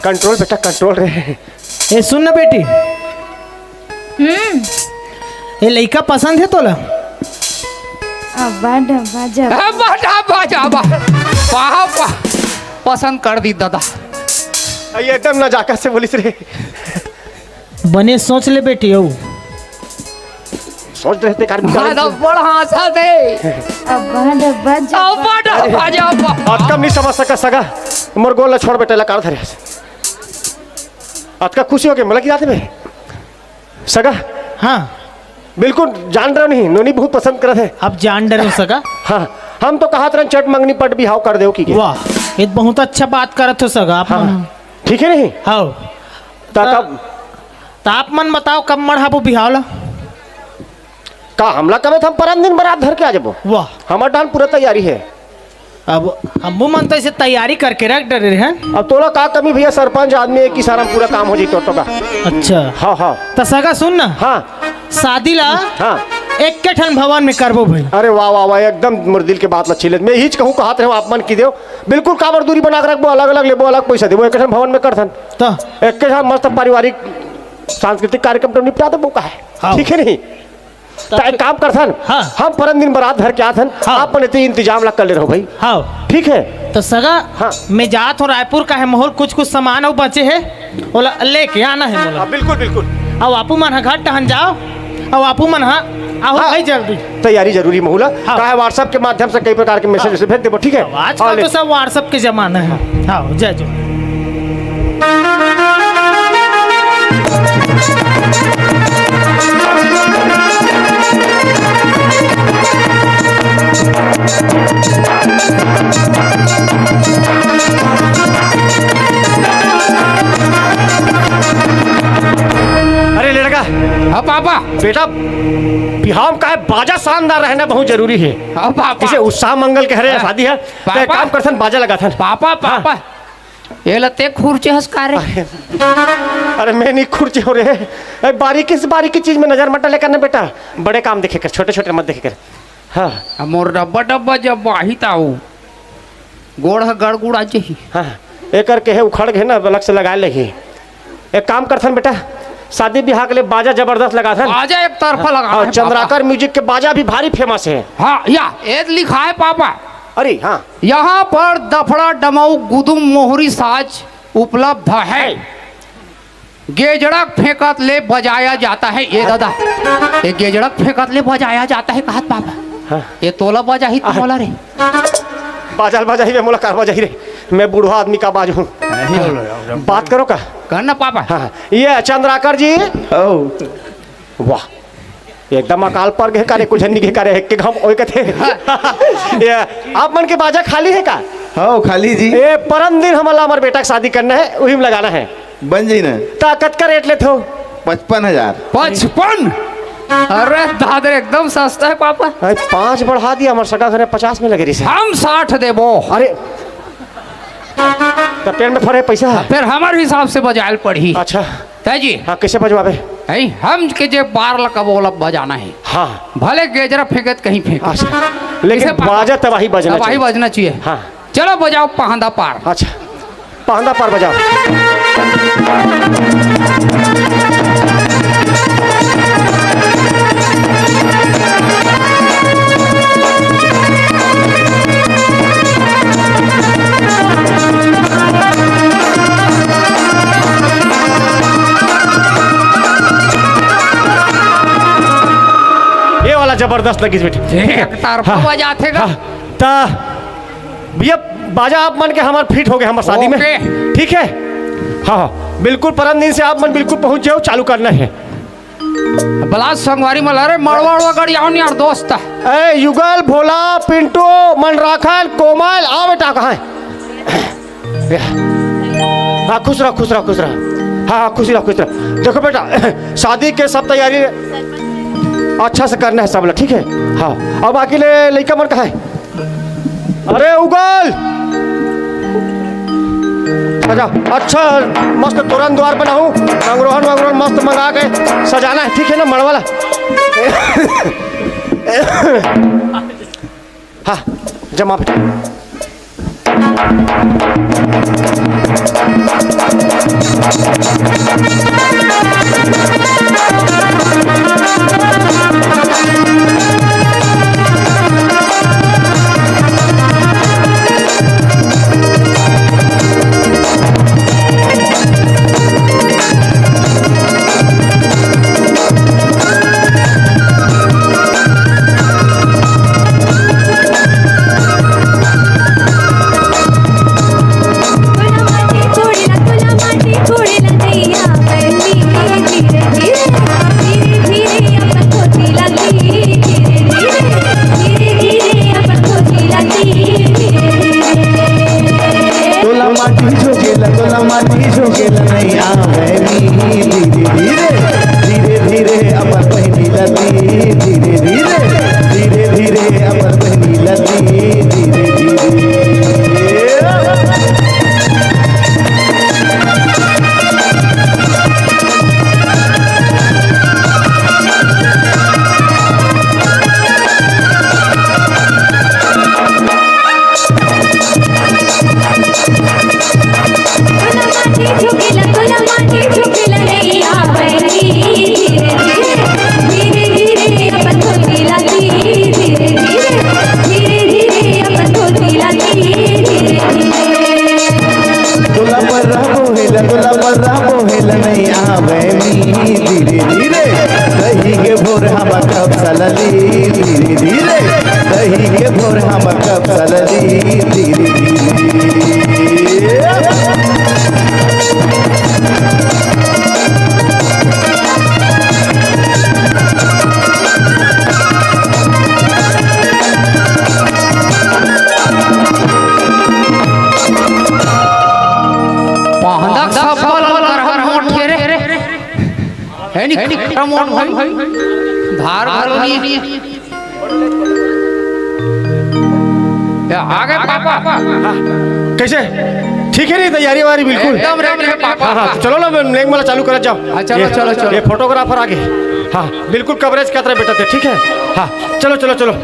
कंट्रोल बेटा कंट्रोल रे। ए सुन ना बेटी ये लड़का पसंद है तोला? अब्बा डब्बा जब पसंद कर दी दादा। ये एकदम नजाकत से बोलिस रे। बने सोच ले बेटी हो सोच रहे थे कार बड़ा हंसा दे। अब्बा डब्बा जब आज कम नहीं समझ सका सगा मोर गोल ला छोड़ बेटा ला कार धरे आज का खुशी हो गई मतलब की जाते में सगा। हाँ बिल्कुल जान रहा नहीं, नोनी बहुत पसंद कर थे। अब जान डर सका। हाँ हम तो कहा तरह चट मंगनी पट भी हाव कर दो की वाह ये बहुत अच्छा बात करत हो सगा आप। हाँ ठीक है नहीं हाँ कब आप मन बताओ कब मढ़ाबो बिहावला? का हमला कमे हम परम दिन बारात धर के आ जाबो। वाह हमार डाल पूरा तैयारी है। अब हम मन तो इसे तैयारी करके रख डरे हैं। अब तोला का कमी भैया, सरपंच आदमी एक ही सारा पूरा काम हो जी तो का। अच्छा हाँ हाँ तो सगा सुन ना हाँ शादी ला हाँ एक के ठन भवन में करबो भाई। अरे वाह वाह वाह एकदम मोर दिल के बात अच्छी लगी। मैं हिच कहूँ कहते रहो आप मन की दो बिल्कुल काबर दूरी बना के रखबो, अलग अलग लेबो, अलग पैसा देबो, एक भवन में करथन तो एक के साथ मस्त पारिवारिक सांस्कृतिक कार्यक्रम तो निपटा देबो का है। हाँ। ठीक है नहीं तो एक काम करथन हाँ। हम परम दिन बारात धर के आथन हाँ। आप अपने इंतजाम ला कर ले रहो भाई। हाँ ठीक है तो सगा हाँ। मैं जात हूँ रायपुर का है मोहर कुछ सामान और बचे है बोला लेके आना है बोला। बिल्कुल बिल्कुल अब आपू मन घर टहन जाओ अब आपू मन आओ हाँ। भाई जल्दी। तैयारी जरूरी महूला हाँ। का है व्हाट्सएप के माध्यम से कई प्रकार के मैसेज भेज देबो। ठीक है आजकल तो सब व्हाट्सएप के जमाना है। हाँ जय जो अरे लड़का हाँ पापा बेटा बिहाव का है बाजा शानदार रहना बहुत जरूरी है। हाँ पापा इसे उत्साह मंगल के हरे हाँ। शादी है तो एक पापा। काम करथन बाजा लगाथन। पापा पापा ये लते खुर्चे हंसकारे। अरे मैं नहीं खुर्ची हो रहे हैं, बारीकी से बारीकी चीज में नजर मत डाले करना बेटा, बड़े काम देखे कर, छोटे छोटे मत देखे कर। हाँ मोर डब्बा डब्बा जब बाहित आओ गोड़ गड़गुड़ा चाहिए। हाँ एक करके है उखड़ गए ना अलग से लगा लेगी। एक काम करथन बेटा शादी ब्याह के लिए बाजा जबरदस्त लगाथन। बाजा एक तरफा लगा और चंद्राकर म्यूजिक के बाजा भी भारी फेमस है। हाँ या एक लिखा है पापा अरे हाँ यहाँ पर दफड़ा डमऊ गुदुम मोहरी साज उपलब्ध है। गेजड़क फेंकत ले बजाया जाता है। ये दादा ये गेजड़क फेंकत ले बजाया जाता है कहत पापा। हाँ। ये तोला बजा ही तोला रे। बाजा बाजा ही मोला कार बाजा ही रे, मैं बूढ़ा आदमी का बाज हूँ। बात करो का करना पापा। हाँ ये चंद्राकर जी वाह एकदम अकाल पर गए कारे कुछ नहीं करे एक के घम ओए कथे। ये आप मन के बाजा खाली है का? हाँ खाली जी ये परम दिन हमला हमारे बेटा का शादी करना है वही में लगाना है। बन जी ना ताकत का रेट ले थो 55,000। 55। अरे दादर एकदम सस्ता है पापा। 5 बढ़ा दिया हमारे सगा घर 50 में लगे रही से। हम 60 देबो। अरे तो पेड़ में फरे पैसा है। फिर हमारे हिसाब से बजायल पड़ी। अच्छा तय जी हाँ कैसे बजवाबे? है हम के जे 12 का बोला बजाना है। हाँ भले गेजरा फेंकत कहीं फेंक। अच्छा लेकिन इसे बाजा तबाही बजना तबाही चाहिए। बजना चाहिए। हाँ चलो बजाओ पहंदा पार। अच्छा पहंदा पार बजाओ। ये वाला जबरदस्त लगी बेटे। एक तरफा बजाते गा। ता भैया बाजा आप मन के हमारे फिट हो गए हमारे शादी में, ओके। ठीक है। हाँ हाँ बिल्कुल, परम दिन से आप मन बिल्कुल पहुंच जाओ, चालू करना है। बलास संगवारी मला रे मड़वाड़ गड़ी आओ यार दोस्त। ए युगल, भोला, पिंटू, मनराखन, कोमल, आओ बेटा। कहाँ है? हाँ खुश रहो खुश रहो खुश रहो। हाँ हाँ खुश रहो खुश रहो। देखो बेटा शादी के सब तैयारी अच्छा से करना है सब लोग, ठीक है। हाँ अब बाकी लड़का मन कहाँ है? अरे उगल अच्छा मस्त तोरण द्वार बनाऊं, मंगरोहन वंगरोहन मस्त मंगा के सजाना है, ठीक है ना मड़वाला। हाँ जमा बेटा। धार आगे पापा कैसे ठीक है? नहीं तैयारी वारी बिल्कुल एकदम रेडी है पापा। हाँ हाँ चलो ना नेक वाला चालू कर जाओ। चलो चलो चलो। ये फोटोग्राफर आगे। हाँ बिल्कुल कवरेज क्या तरह बेटा थे, ठीक है। हाँ चलो चलो चलो।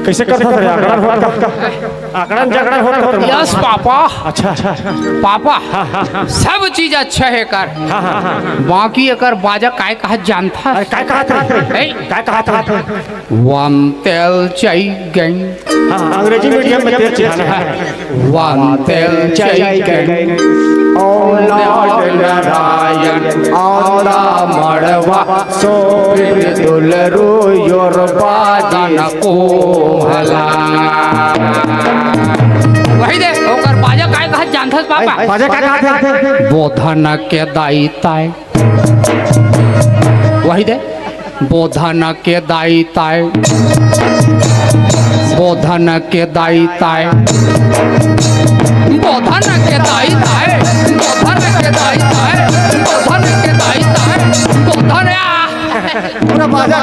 कैसे करता था? आकड़न होता आकड़न जगड़न होता था। Yes papa. अच्छा अच्छा पापा सब चीज अच्छा है कर। बाकी एकर बाजा काय कहा जानता? अरे काय कहा था? काय कहा था? वन तेल चाय गई हाँ, अंग्रेजी मीडियम में तेल चढ़ाना है। वन तेल चैके औलाद नारायण औला मड़वा सोर दुलरू योर बाजन को भला। वही दे ओकर बाजा काय कहत जानथस पापा? बाजा क्या कहते हैं? बोधन के दायिताय वही दे बोधन के दायिताय बोधन के दायिताय बोधन के दायिताय बोधन के दायिताय बोधन के दायिताय बोधन पूरा बाजा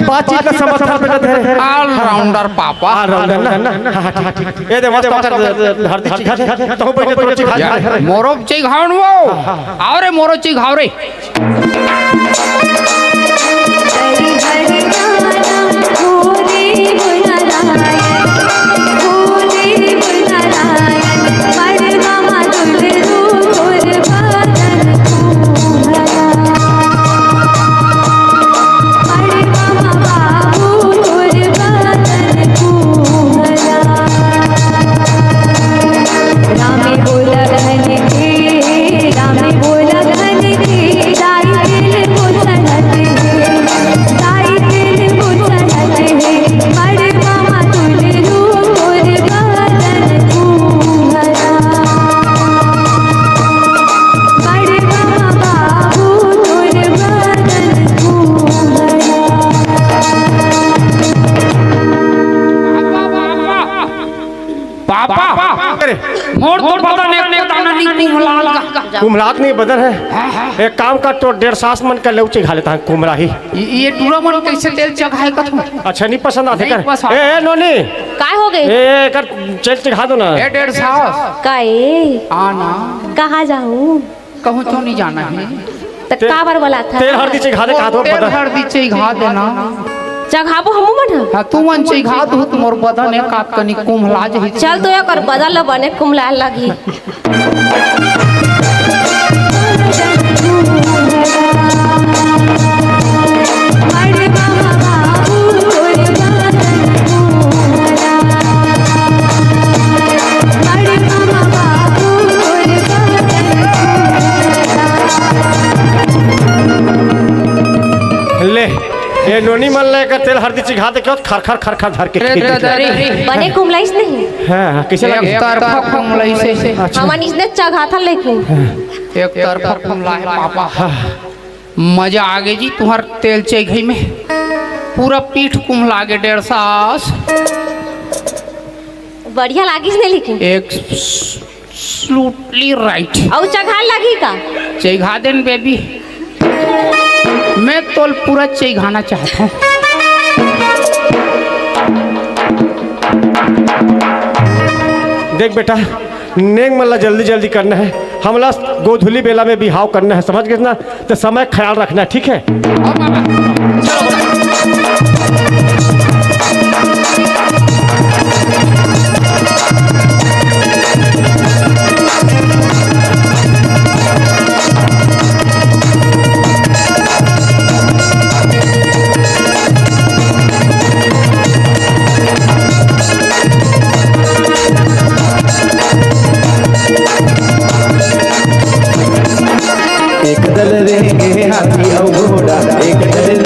बातचीत का समर्थन पे देते हैं। ऑलराउंडर पापा राउंडर ना हाँ ठीक ये दे मस्त पाकर हरदी चिखा दे तो पहले तो चिखा दे मोरो ची घावन वो आवरे मोरो ची घाव रे हरि हरि नाम भोले बुलनारायण भोले बुलनारायण परमा दुलरू तोर बदन कुहरा परमा बाबू तोर बदन कुहरा रामे बोला घन के रामे बोला घन के दाई दिल मुझनत है दाई दिल मुझनत है बड़ मामा तुलरू तोर बदन कुहरा बड़ मामा बाबू तोर बदन कुहरा पापा अरे मोर तो बदन एक दाना नहीं कुमलाल का कुमलात नहीं बदन है एक काम का तो 1.5 मन का लौची खा लेता है कुमरा ही। ये टूरा मन कैसे तेल चखाए का तुम अच्छा नहीं पसंद आते नहीं कर पसंद। ए नोनी काय हो गए ए कर चल चिखा दो ना। ए 150 काए आना कहाँ जाऊँ कहूँ क्यों नहीं जाना है तो का बार बोला था तेल हरदी चिखा दे कहा दो तेल बदन हरदी चिघा देना जगह हमू मन हाँ तू मन चिघा दू तुमर बदन एक आध कनी कुम्हला जही चल तो कर बदल बने कुमला लगी ले ये नोनी मन लेकर तेल हरदी चिखा दे क्यों खर खर खर खर धर के बने कुमलाइस नहीं हां कैसे लगे एक तरफा कुम्हलाई से हमन इसने जगह था लेकिन एक तरफा कुम्हला है पापा मजा आ गई जी तुम्हार तेल चेघई में पूरा पीठ कुम्हला के 150 बढ़िया लागिस नहीं लेकिन एक स्लूटली राइट और जगह लगी का चिघा देन बेबी मैं तो पूरा चिघाना चाहता हूँ देख बेटा नेंग मल्ला जल्दी जल्दी करना है हमला गोधुली बेला में बिहाव करना है समझ गए ना तो समय ख्याल रखना है ठीक है। एक दल रहेंगे हाथी और घोड़ा एक दल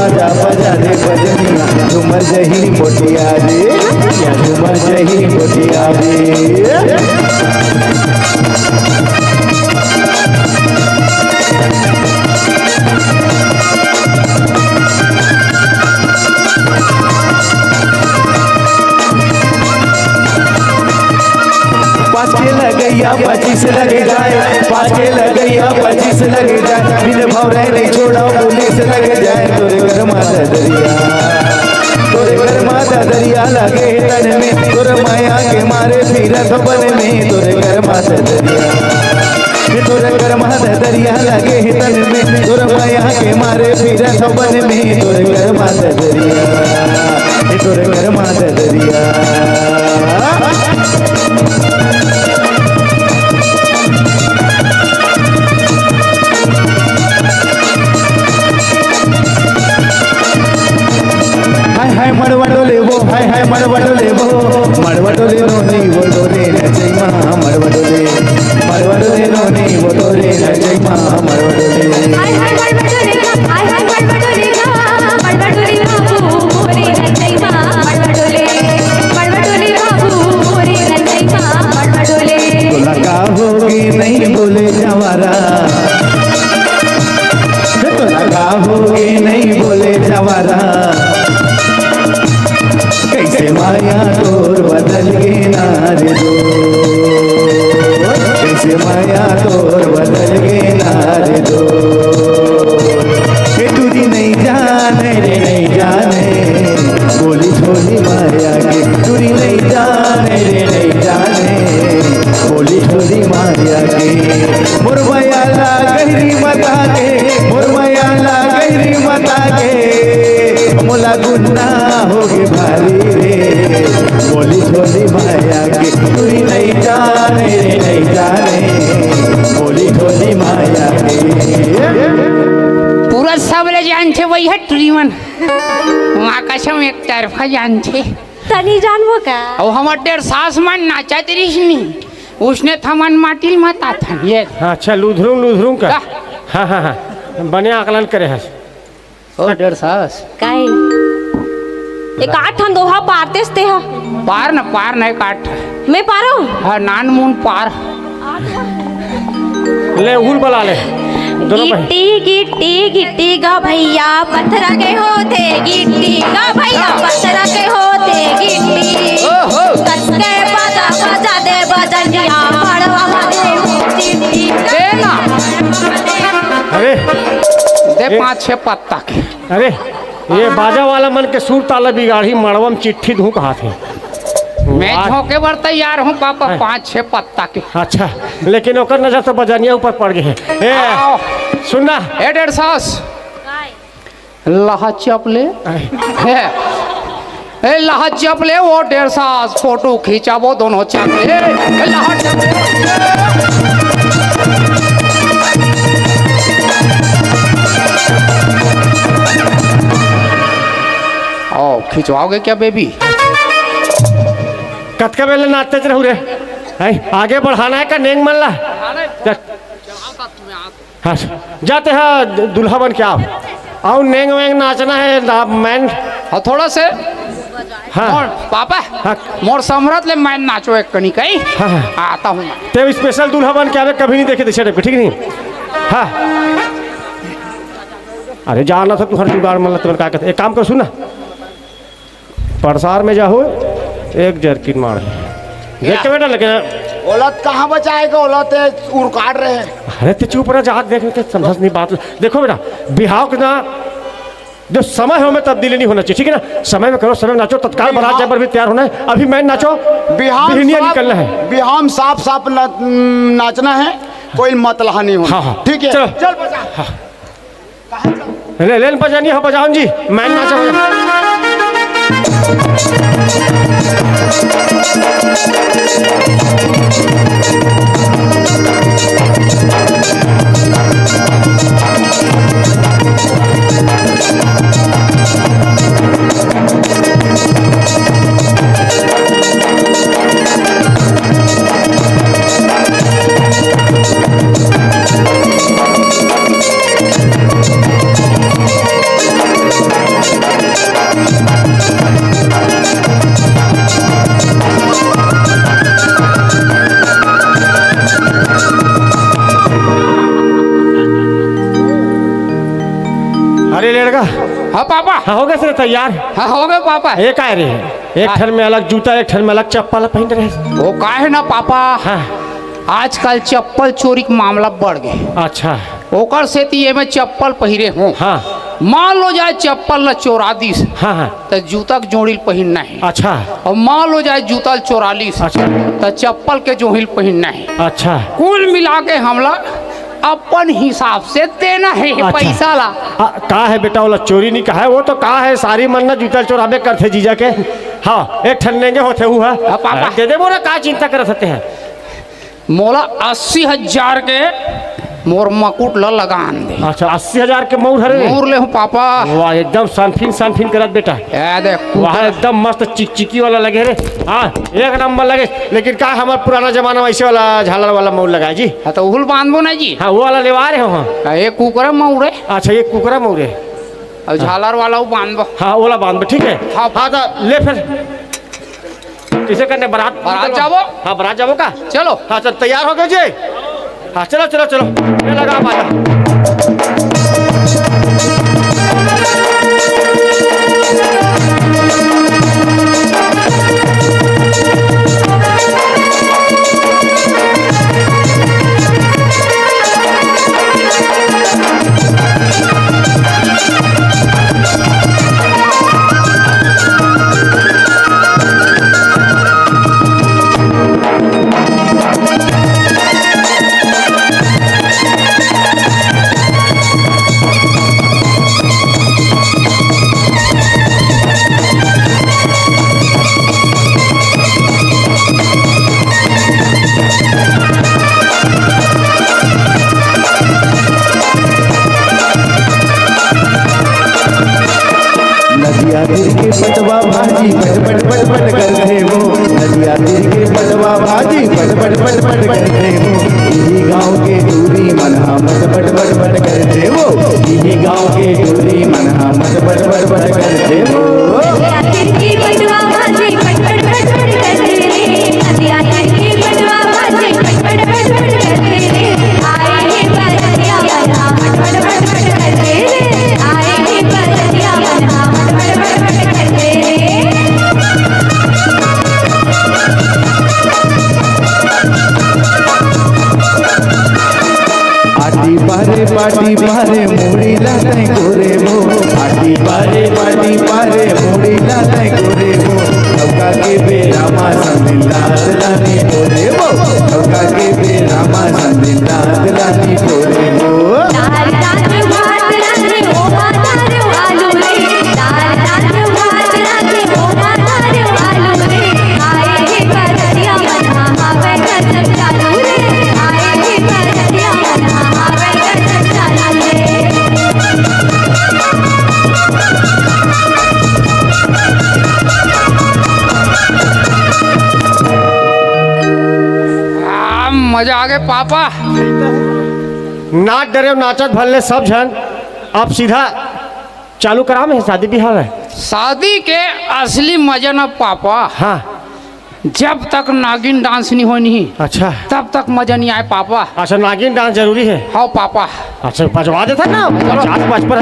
बाजा बजा दे बजनिया झूमर जही मोटिया रे या झूमर जही मोटिया रे। पाँच के लगैया 25 लगे जाए, 5 के लगैया 25 लगे जाए, बिन भौरे नहीं छोड़ा पुलिस लगे जाए। तोरे घर माता दरिया, तोरे घर माता दरिया लगे तन में, तोरे माया के मारे फिरत बन में। तोरे घर माता दरिया, तोरे घर माता दरिया लगे तन में, तोरे माया के मारे फिरत बन में। तोरे घर माता दरिया, तोरे घर माता दरिया। हाय मड़वा डोले वो, हाय मड़वा डोले वो, मड़वा डोले रोनी वो डोले नचै माँ। मड़वा डोले रोनी वो डोले नचै माँ। मड़वा डोले हाय हाय मड़वा डोलेगा, हाय हाय मड़वा डोलेगा, मड़वा डोले बाबू मोरे नचै माँ। मड़वा डोले बाबू मोरे नचै माँ। मड़वा डोले तो लगा होगी नहीं बोले जवारा, तो लगा होगी नहीं बोले जवारा। कैसे माया तोर बदल गे नारे दो, कैसे माया तोर बदल गे नारे दो। हे तुझी नहीं जाने रे नहीं जाने, बोली छोली माया के। तुझी नहीं जाने रे नहीं जाने, बोली छोली माया के। मुरमया ला गहरी मता के, मुरमया ला गहरी मता के। मोला गुन्ना होगे भारी रे, बोली छोली माया के। तुरी नहीं जाने रे नहीं जाने, बोली छोली माया के। पूरा सबले जानते वही है ट्रीमन वहाँ कसम एक तरफा जानते। तनी जानबो का और हमार डेर सास मन नाचा तरीसनी, उसने थमन माटिल मत आता ये। अच्छा लुधरूं का। हाँ हाँ हाँ बने आकलन करे है। ओ डेर सास काई एक आठ ठन दोहा पारतेस ते हा पार नहीं काट। मैं पारो हाँ नान मुन पार। ले उल बला ले दोनों भाई। गिट्टी गिट्टी गिट्टी गा भैया पत्थर के होते, गिट्टी गा भैया पत्थर के होते। गिट्टी कस के बजा बजा दे बजनिया मड़वा दे चिट्ठी देना अरे दे 5-6 पत्ता के। अरे ये बाजा वाला मन के सुर ताला बिगाड़ी मड़वम चिट्ठी धू कहा थे। मैं झोंके बर तैयार हूँ पापा 5-6 पत्ता के। अच्छा लेकिन ओकर नजर तो बजनिया ऊपर पड़ गए हैं। आओ। सुनना ए डेढ़ सास लहा चपले है, ए लहा चपले वो डेढ़ सास फोटो खींचा वो दोनों चपले लहा चपले। ओ खिंचवाओगे क्या बेबी? कतका बेले नाचते रहू रे हैं? आगे बढ़ाना है का नेंग मन ला। हाँ जाते हैं दुल्हा बन के आओ नेंग वेंग नाचना है मैन। हाँ थोड़ा से हाँ मोर पापा हाँ। मोर समरत ले मैं नाचो एक कनी कहीं हाँ, हाँ। आता हूँ मैं। ते स्पेशल दुल्हा बन के आवे कभी नहीं देखे थे टाइप ठीक नहीं। हाँ अरे जाना था तू हर जुगाड़ मतलब तुम क्या कहते एक काम कर सुना प्रसार में जाओ एक जर्किन मार देख के बेटा लेकिन औलत कहाँ बचाएगा, औलत उड़ काट रहे हैं। अरे तो चुप रहा जहाँ देख के समझ नहीं बात। देखो बेटा बिहाव के ना जो समय है में तब्दीली नहीं होना चाहिए ठीक है ना। समय में करो समय में नाचो तत्काल बारात जाए पर भी तैयार होना है। अभी मैं नाचो बिहनिया निकलना है। बिहाम साफ साफ नाचना है, कोई मतलहा नहीं होना। हाँ, हाँ। ठीक है चलो। चल बजा। ले लेन बजानी है बजाओ जी मैं नाचो। अरे लड़का हाँ पापा। हाँ हो गए सर तैयार। हाँ हो गए पापा। एक आए रहे, एक ठन में अलग जूता, एक ठन में अलग चप्पल पहन रहे। वो का है ना पापा, हाँ आजकल चप्पल चोरी के मामला बढ़ गए। अच्छा ओकर से ये में चप्पल पहिरे हूँ। हाँ मान लो जाए चप्पल न 84 हाँ हाँ तो जूता के जोड़िल पहनना है। अच्छा और मान लो जाए जूता 44 अच्छा तो चप्पल के जोड़िल पहनना है। अच्छा कुल मिला के हमला अपन हिसाब से देना है अच्छा। पैसा ला। का है बेटा, वाला चोरी नहीं कहा है, वो तो कहा है सारी मन्नत जूता चोराबे करते जीजा के। हाँ एक ठन लेंगे होते हुआ पापा। दे दे बोला, का चिंता कर सकते हैं। मोला 80,000 के मोर मकुट ल लगान दे। अच्छा 80,000 के मोर हरे मोर ले हूँ पापा। वाह एकदम सनफिन करत बेटा। ए देख वहाँ एकदम मस्त चिकचिकी वाला लगे रे। हाँ एक नंबर लगे, लेकिन का हमारा पुराना जमाना में ऐसे वाला झालर वाला मोर लगाए जी। हाँ तो उहुल बांधबो ना जी। हाँ वो वाला लेवा रहे हो। हाँ एक कुकर मऊरे अच्छा ये कुकरा मोर है। और झालर वाला वो बांधबो। हाँ वो वाला बांध दो, ठीक है। हाँ। हाँ तो ले फिर किसे करने, बारात जाबो? हाँ बारात जाबो का। चलो। हाँ चल तैयार हो गए जी। हाँ चलो चलो चलो ये लगा बाजा। नदिया तिर के पटवा भाजी पट पट पट पट करते हो। नदिया तिर के पटवा भाजी पट पट पट पट करते हो। यही गाँव के दूरी मनहा मत पट पट पट करते हो। यही गाँव के दूरी मनहा मत पट पट पट करते हो। तिरकी पटवा भाजी पटपट पटपट करते रे, नदिया तिरकी पटवा भाजी पटपट पटपट करते रे। आए हे परतिया बना पटपट पटपट करते रे, आए हे परतिया बना पटपट पटपट करते रे। आटी पारे मुड़ी लाते गोरे वो। आटी पारे मुड़ी लाते गोरे वो। लौका के बेरा मा संदिला दिलानी गोरे वो। लौका के बेरा मा संदिला दिलानी गोरे वो। दाल दाल भात रांधे ओ मातार आलू रे, दाल दाल भात रांधे ओ मातार आलू रे। आए हे परतिया बना हावे गजब चालू रे, आए हे परतिया बना हावे गजब चालू रे। मजा आ गए पापा। नाच डरे नाचत भले सब जन। आप सीधा चालू करा में शादी बिहार है। शादी के असली मजा ना पापा, हाँ जब तक नागिन डांस नहीं होनी अच्छा तब तक मजा नहीं आए पापा। अच्छा नागिन डांस जरूरी है। हाँ पापा। अच्छा पचवा देता ना 50-55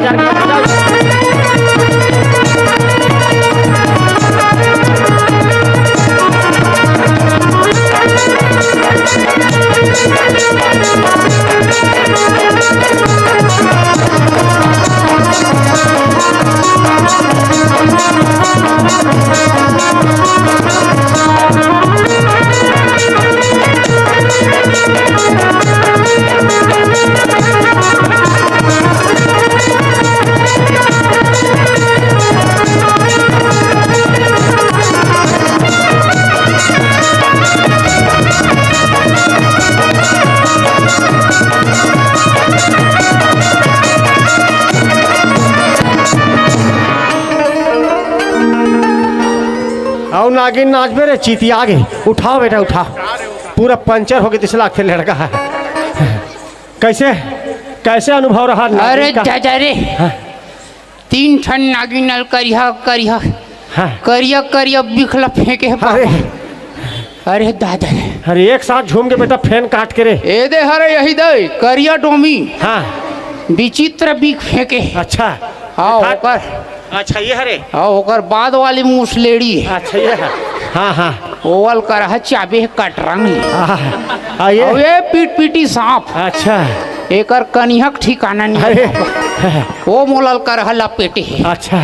और नागिन नाच में रे चीती आगे उठाओ बेटा उठाओ। पूरा पंचर हो गया 30 लाख थे लड़का है। कैसे कैसे अनुभव रहा अरे नागिन का? चाचा रे, हाँ। 3 ठन नागिन नल करिया करिया हाँ। करिया करिया बिखला फेंके है अरे पापा। अरे दादा रे, अरे एक साथ झूम के बेटा फैन काट के रे। ए दे हरे यही दे करिया डोमी हाँ विचित्र बिख फेंके। अच्छा हाँ ओकर अच्छा ये हरे हाँ ओकर बाद वाली मुसलेड़ी है अच्छा ये है हाँ हाँ ओवल कर है चाबी कटरंग ये और ये पीट पीटी सांप अच्छा एकर कनिहक ठिकाना नहीं अरे वो मोलल कर है लपेटे है अच्छा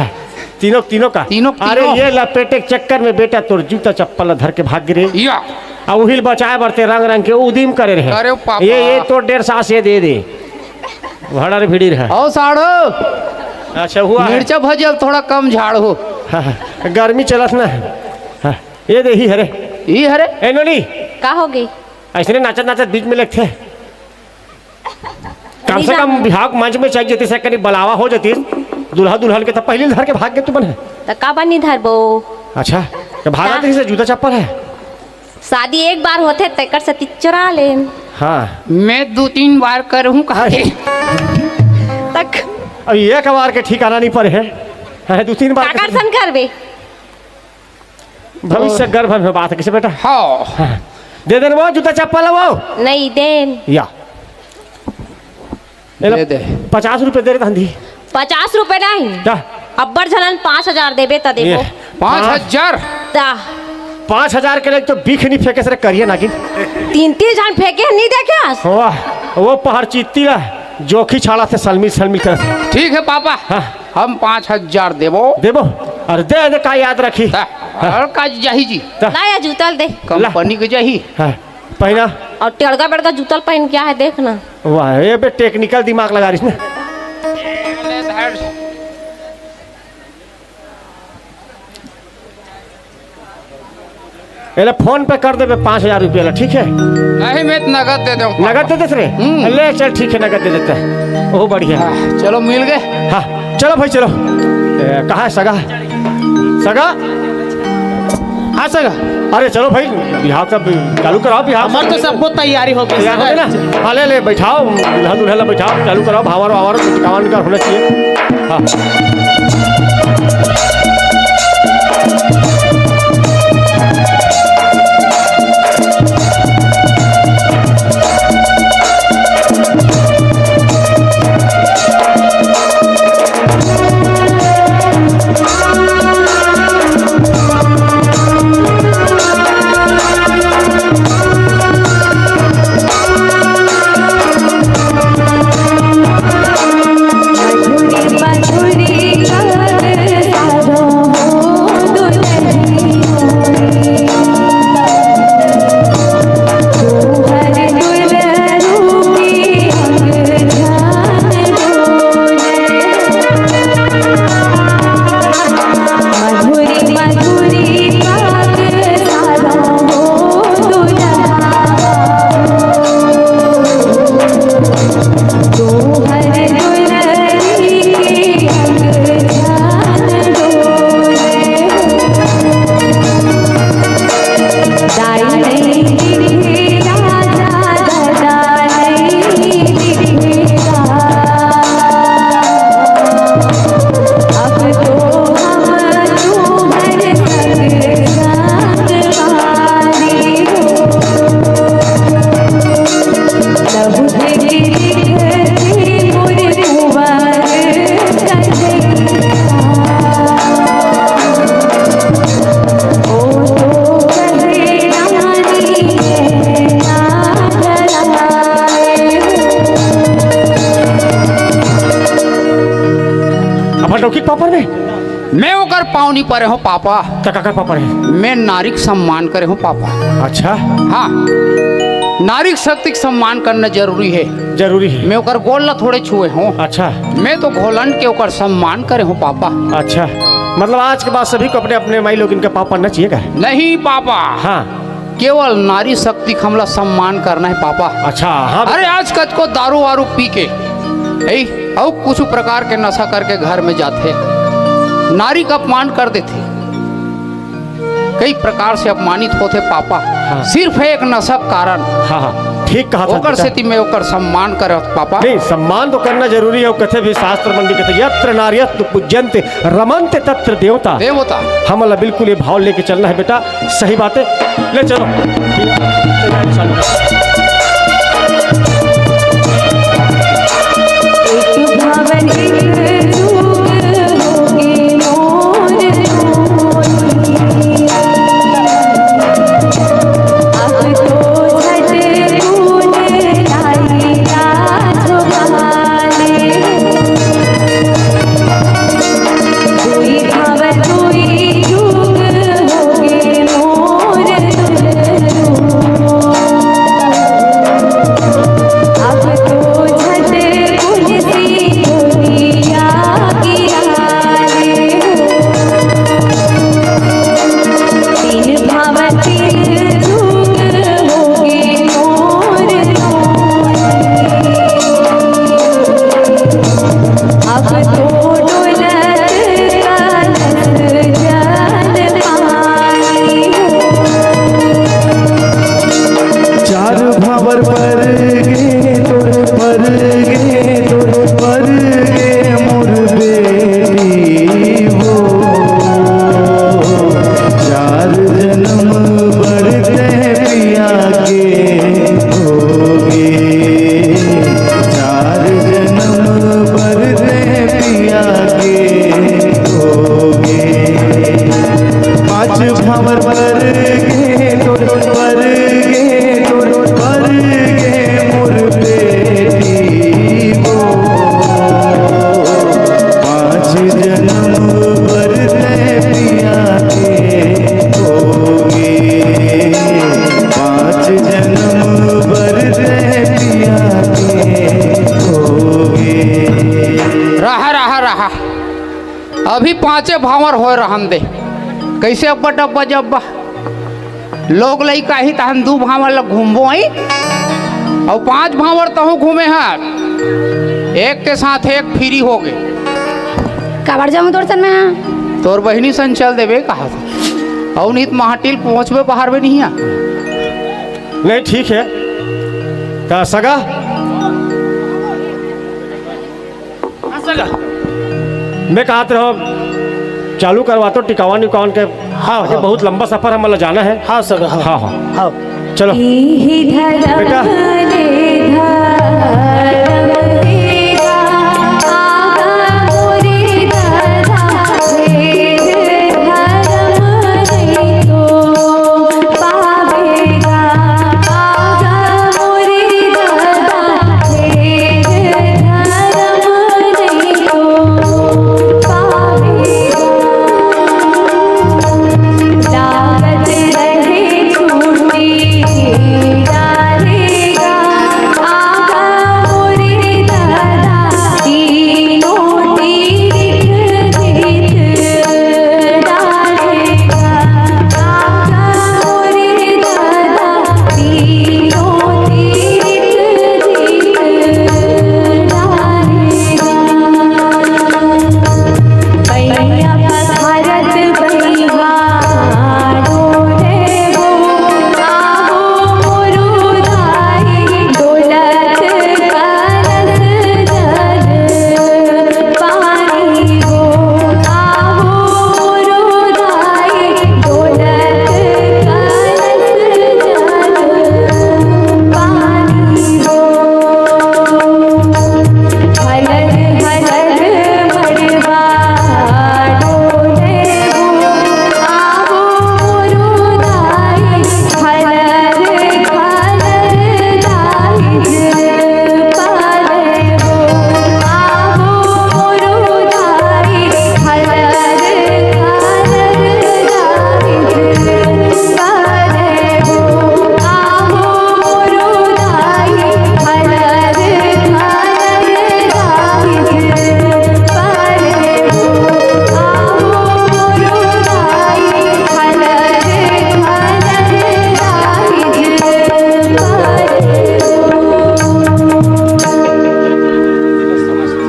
तीनों का तीनों। अरे ये लपेटे के चक्कर में बेटा तोर जूता चप्पल धर के भाग गिरे या अब उहिल बचाए बरते रंग रंग के उदीम करे रहे अरे पापा। ये तो 1.5 सास ये दे भड़र भिड़ी रहा ओ साढ़ो अच्छा हुआ है। मिर्चा भजल थोड़ा कम झाड़ हो हाँ, गर्मी चलत ना हाँ, ये दे ही हरे ये हरे ए नोनी का हो गई ऐसे नाचत नाचत बीच में लगते कम से कम बिहार मंच में चाहिए जैसे कहीं बलावा हो जाती दुल्हा दुल्हन के तो पहले धर के भाग गए तू बने तो का बनी धरबो अच्छा तो भागा तो जूता चप्पल है शादी एक बार होते तकर से चुरा ले हाँ मैं 2-3 बार करूँ कहा तक अब एक बार के ठिकाना नहीं पर है 2-3 बार काकर सन करबे भविष्य गर्भ में बात है किसे बेटा हाँ दे देना वो जूता चप्पल है वो नहीं देन या दे दे 50 रुपए दे रहे धंधी 50 रुपए नहीं क्या अब्बर झनन 5000 देबे त देबो 5,000 ता 5,000 के लिए तो बीख नहीं फेंके सर करिए ना कि 3-3 जन फेंके नहीं देखे वाह वो पहाड़ चीती ला जोखी छाड़ा से सलमी सलमी कर ठीक है पापा हाँ। हम 5,000 देबो देबो अरे दे दे का याद रखी हर काज जाही जी नया जूतल दे कंपनी के जाही हाँ पहना और टेड़गा बेड़गा जूतल पहन क्या है देखना वाह ये बे टेक्निकल दिमाग लगा रही ना फोन पे कर देबे 5,000 रुपया ठीक है नहीं मैं तो नगद दे दूँ नगद दे देते रे ले चल ठीक है नगद दे देते हैं वो बढ़िया चलो मिल गए हाँ चलो भाई चलो कहाँ है सगा सगा हाँ सगा अरे चलो भाई बिहार का चालू कराओ बिहार हमार तो सबको तैयारी हो गई तैयार हो गए ना हाँ ले बैठाओ दूल्हा दुल्हन बैठाओ चालू कराओ भावर वावर कावन का होना चाहिए हाँ पापड़ में मैं ओकर पावनी पर हूँ पापा काकर पापड़ है मैं नारी सम्मान करे हूँ पापा अच्छा हाँ नारी शक्ति का सम्मान करना जरूरी है जरूरी है मैं ओकर गोल थोड़े छुए हूँ अच्छा मैं तो घोलन के ओकर सम्मान करे हूँ पापा अच्छा मतलब आज के बाद सभी को अपने अपने माई लोग इनका पापा न चाहिए क्या नहीं पापा हाँ केवल नारी शक्ति का हमला सम्मान करना है पापा अच्छा हाँ अरे आज कच को दारू वारू पी के और कुछ प्रकार के नशा करके घर में जाते नारी का अपमान कर देते कई प्रकार से अपमानित होते पापा हाँ। सिर्फ एक नशा कारण हाँ हाँ ठीक कहा था ओकर से मैं ओकर सम्मान करे पापा नहीं सम्मान तो करना जरूरी है कथे भी शास्त्र मंडी कहते यत्र नार्यस्तु पूज्यन्ते रमन्ते तत्र देवता देवता हम बिल्कुल ये भाव लेके चलना है बेटा सही बात है ले चलो एक भवन एक अभी 5 भावर हो रहन दे कैसे अब्बा डब्बा जब्बा लोग लई काही तहन 2 भावर लग घूमबो आई और 5 भावर तहु घूमे हैं एक के साथ एक फ्री हो गए काबर जाऊं तोर सन में तोर बहिनी सन चल देवे कहा और नित महाटिल पहुंचबे बाहर में नहीं आ नहीं ठीक है तो सगा हाँ सगा। मैं कहा रहो चालू करवा तो टिकावन उकावन के। हाँ हाँ। बहुत लंबा सफर हमें जाना है। हाँ सगा। हाँ हाँ हाँ चलो बेटा।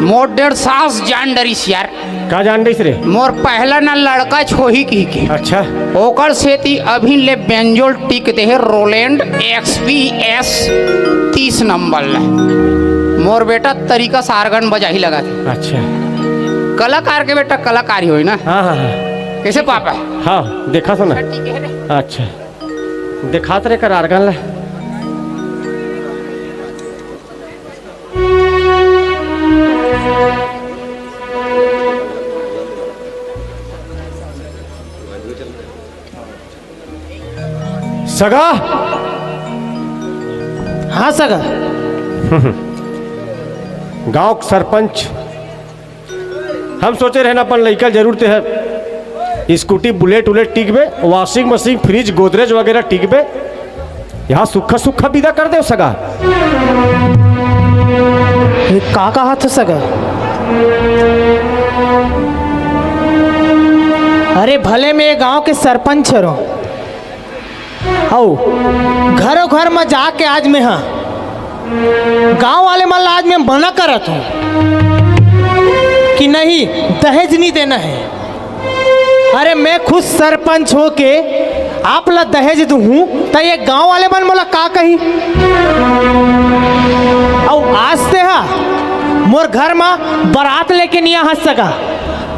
मोर 1.5 सास जान डरिस यार का जान रही रे? मोर पहला ना लड़का छोही की के अच्छा ओकर सेती अभी ले बेंजोल टिक दे है रोलैंड XPS 30 नंबर ला मोर बेटा तरीका सारगन बजा ही लगा थे। अच्छा कलाकार के बेटा कलाकारी होई ना। हाँ हाँ हाँ कैसे पापा हाँ देखा था ना। अच्छा दिखात रे कर आर्गन ला। सगा हाँ सगा। गांव सरपंच हम सोचे रहे ना अपन लड़का जरूरत है स्कूटी बुलेट उलेट टिकबे वॉशिंग मशीन फ्रिज गोदरेज वगैरह टिकबे यहाँ सुखा सुखा विदा कर दे सगा। ये का कहा था सगा? अरे भले में गांव के सरपंच रो आओ घरों घर में जाके आज मैं हाँ गांव वाले मन आज मैं मना करत हूँ कि नहीं दहेज नहीं देना है। अरे मैं खुद सरपंच हो के आप ला दहेज दूँ तो ये गांव वाले मन मोला का कही और आज से हा मोर घर में बारात लेके नहीं आ सका।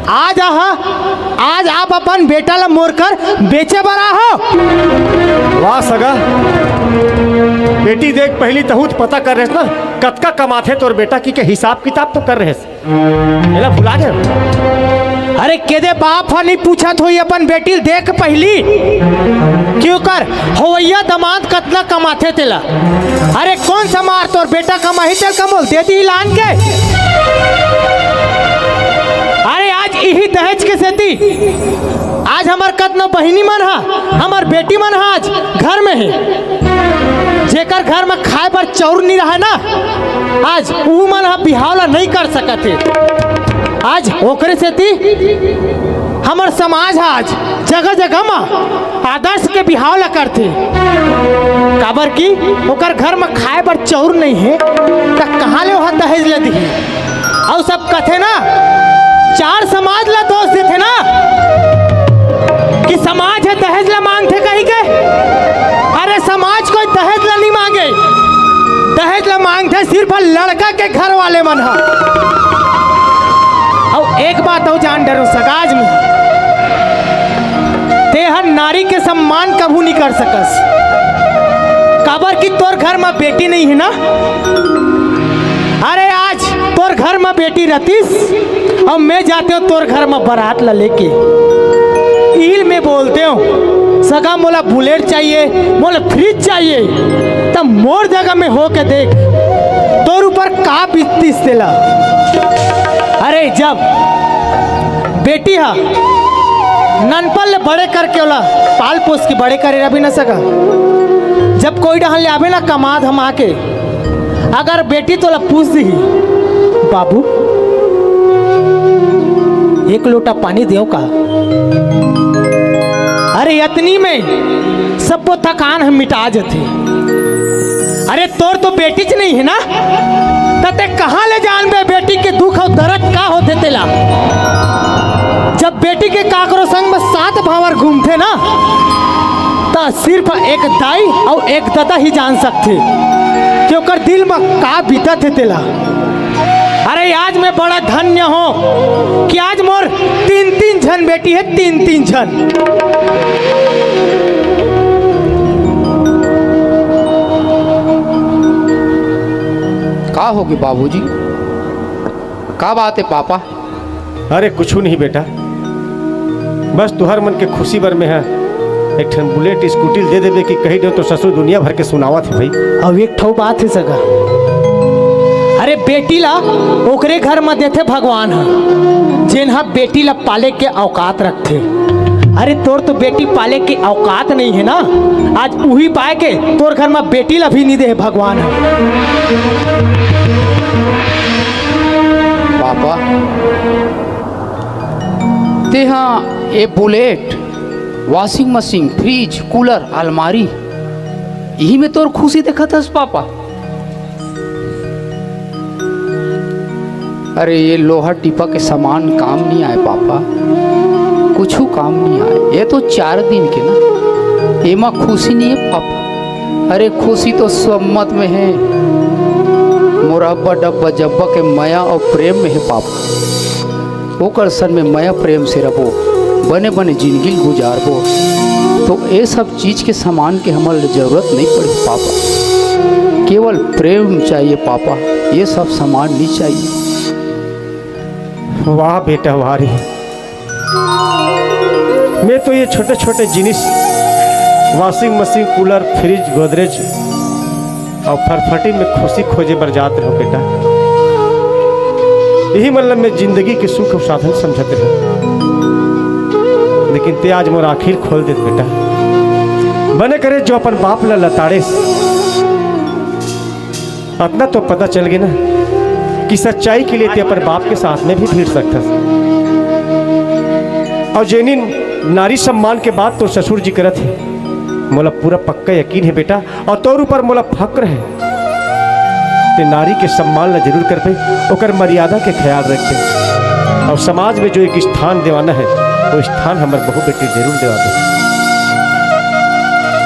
आज आज आप अपन बेटा ला मोर कर बेचे बरा हो। वाह सगा बेटी देख पहली तहूत पता कर रहे ना कतका कमाथे तोर बेटा की के हिसाब किताब तो कर रहे मेरा भुला गए। अरे केदे बाप हा नहीं पूछा थोई अपन बेटी देख पहली क्यों कर होवैया दमाद कतना कमाथे तेला। अरे कौन सा मार तोर बेटा कमाही तेल कमोल दे दी लान के। अरे आज यही दहेज के सेती आज हमार कतना बहिनी मन हा हमार बेटी मन हा आज घर में है जेकर घर में खाए पर चौर नहीं रहा ना आज वो मन हा बिहावला नहीं कर सकते। आज ओकरे से थी हमर समाज आज जगह जगह में आदर्श के बिहाव ला करते काबर की ओकर घर में खाए बर चौर नहीं है तो कहाँ ले वहाँ दहेज ले दी और सब कथे ना चार समाज ला दोष देते ना कि समाज है दहेज ला मांगते कहीं के। अरे समाज कोई दहेज ला नहीं मांगे, दहेज ला मांगते सिर्फ लड़का के घर वाले मन है। और एक बात हो जान डरो सगाज में ते हर नारी के सम्मान कबू नहीं कर सकस काबर की तोर घर में बेटी नहीं है ना। अरे आज तोर घर में बेटी रहतीस और मैं जाते हूँ तोर घर में बारात ला लेके ईल में बोलते हो सगा मोला बुलेट चाहिए मोला फ्रिज चाहिए तब मोर जगह में हो के देख तोर ऊपर का बीततीस तेला। अरे जब बेटी हा ननपल बड़े करके ओला पाल पोस के बड़े करे भी ना सका जब कोई डहन ले आवे ना कमाद हम आके अगर बेटी तोला पूछ दी बाबू एक लोटा पानी देव का। अरे इतनी में सब वो थकान हम मिटा जाते। अरे तोर तो बेटी च नहीं है ना तते कहाँ ले जान बे बेटी के दुख और दर्द का होते तेला। जब बेटी के काकरो संग में 7 भावर घूमते ना तो सिर्फ एक दाई और एक दादा ही जान सकते कि ओकर दिल में का बीता थे तेला। अरे आज मैं बड़ा धन्य हूँ कि आज मोर 3-3 जन बेटी है 3-3 जन। का होगी बाबूजी, का बात है पापा? अरे कुछ नहीं बेटा, बस तुहर मन के खुशी भर में है एक ठन बुलेट स्कूटी दे देवे कि कही दो तो ससुर दुनिया भर के सुनावत है भाई। अब एक ठो बात है सगा, अरे बेटी ला ओकरे घर में देते भगवान है जिन्हा बेटी ला पाले के औकात रखते। अरे तोर तो बेटी पाले के औकात नहीं है ना, आज वही पाए के तोर घर में बेटी ला भी नहीं दे भगवान है। पापा ते हाँ ये bullet washing machine fridge cooler अलमारी यही में तोर खुशी देखा था पापा। अरे ये लोहा टिपा के सामान काम नहीं आए पापा, कुछ काम नहीं आए। ये तो 4 दिन के ना, एमा खुशी नहीं है पापा। अरे खुशी तो सम्मत में है, मोरब्बा डब्बा जब्बा के माया और प्रेम में है पापा। ओकर सन में माया प्रेम से रहो, बने बने जिंदगी गुजारबो तो ये सब चीज के सामान के हमारे जरूरत नहीं पड़ी पापा। केवल प्रेम चाहिए पापा, ये सब सामान नहीं चाहिए। वाह बेटा वाह रे, मैं तो ये छोटे छोटे जिनिस washing machine cooler fridge Godrej और फरफटी में खुशी खोजे बर जात रहो बेटा। यही मतलब मैं जिंदगी के सुख और साधन समझते रहो, लेकिन ते आज मोर आखिर खोल देत बेटा। बने करे जो अपन बाप ला लताड़े अपना तो पता चल गया ना कि सच्चाई के लिए ते अपन बाप के साथ में भी भिड़ सकता। और जेनी नारी सम्मान के बाद तो ससुर जी करत है, मोला पूरा पक्का यकीन है बेटा और तोर ऊपर मोला फक्र है ते नारी के सम्मान ला जरूर कर पे, ओकर मर्यादा के ख्याल रखते और समाज में जो एक स्थान देवाना है वो स्थान हमारे बहू बेटी जरूर देवा दे।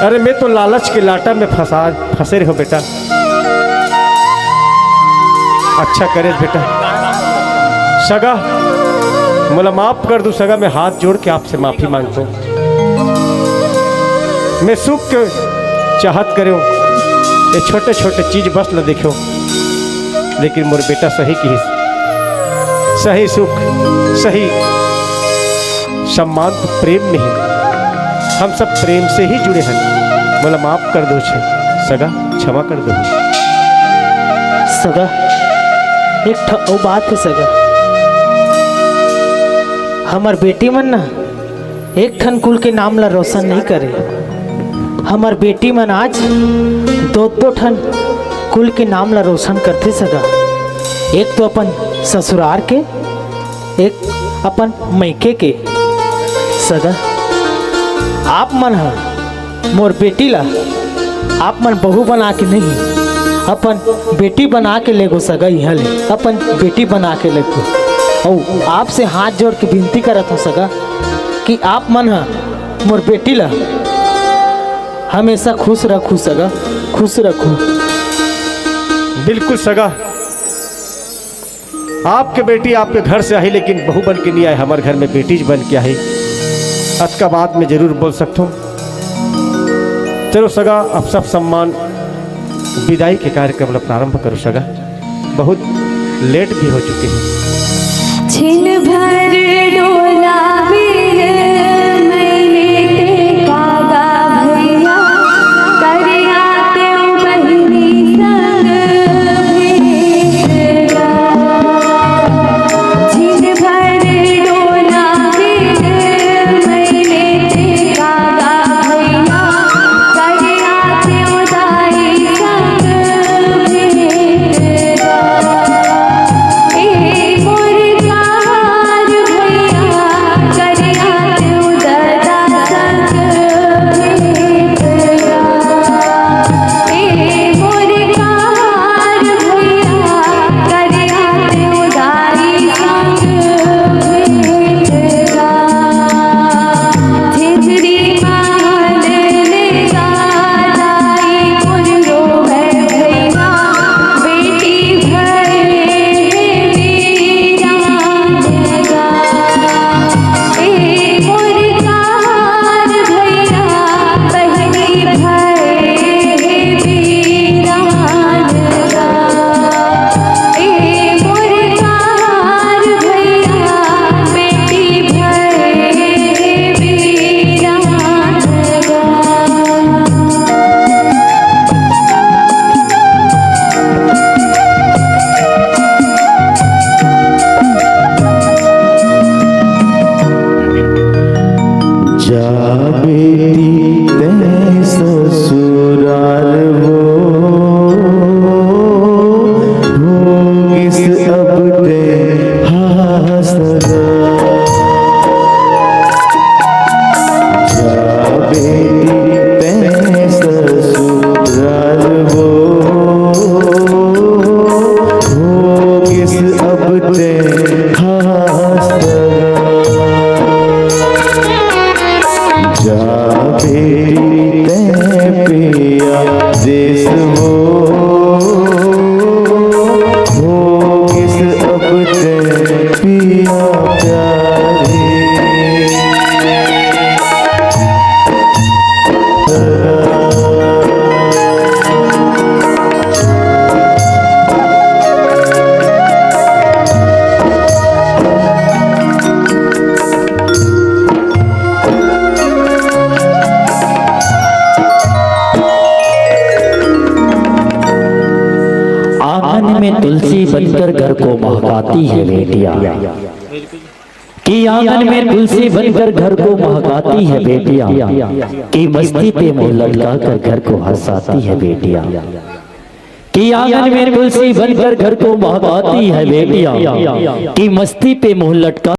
अरे मैं तो लालच के लाटा में फंसे रहो बेटा। अच्छा करे बेटा, सगा मोला माफ कर दू सगा, मैं हाथ जोड़ के आपसे माफी मांगता हूँ। मैं सुख के चाहत करो ये छोटे छोटे चीज बस न देखो, लेकिन मोर बेटा सही की सही सुख सही सम्मान तो प्रेम में है। हम सब प्रेम से ही जुड़े हैं। बोला माफ कर दो सगा, क्षमा कर दो सगा। एक वो बात है सगा, हमार बेटी मन ना एक ठन कुल के नाम ला रोशन नहीं करे। हमार बेटी मन आज 2-2 ठन कुल के नाम ला रोशन करते सगा। एक तो अपन ससुराल के एक अपन मैके के सगा आप मन हा मोर बेटी ला आप मन बहू बना के नहीं अपन बेटी बना के लेगो सगा यहाँ ले अपन बेटी बना के लेगो और आपसे हाथ जोड़ के विनती करत हूँ सगा कि आप मन हा मोर बेटी ला हमेशा खुश रखू सगा, खुश रखू। बिल्कुल सगा, आपके बेटी आपके घर से आई लेकिन बहू बन के नहीं आए, हमारे घर में बेटी बन के आई। आज का बात मैं जरूर बोल सकता हूँ। चलो सगा, अब सब सम्मान विदाई के कार्यक्रम प्रारंभ करो सगा, बहुत लेट भी हो चुके हैं। छिन भर डोला वीर मैंने टेकागा भैया करिया तेऊ बहिनी संग भेगा। छिन भर डोला वीर मैंने टेकागा भैया करिया तेऊ दाई संग भेगा। ए मोर कार भैया करिया तेऊ दादा संग भेगा। ए मोर कार भैया करिया तेऊ दाई संग भेगा। झिझरी महल ले जाई पुरो है भैया बेटी भरे वीरा जगा। ए मोर कार भैया बहनी भरे वीरा जगा। ए मोर कार भैया बेटी भरे वीरा जगा। जा बेटी ते ससुराल हो किस अब ते हासगा। जा बेटी ते ससुराल हो किस अब ते हासगा। जा बेटी ते पिया देश हो किस अब ते पिया प्यारे। आंगन में तुलसी बनकर घर को महकाती है बेटियां, कि आंगन में तुलसी बनकर घर को महकाती है बेटियां, कि मस्ती पे मुंह लटका कर घर को हंसाती है बेटियां, कि आंगन में तुलसी बनकर घर को महकाती है बेटियां, कि मस्ती पे मुंह लटका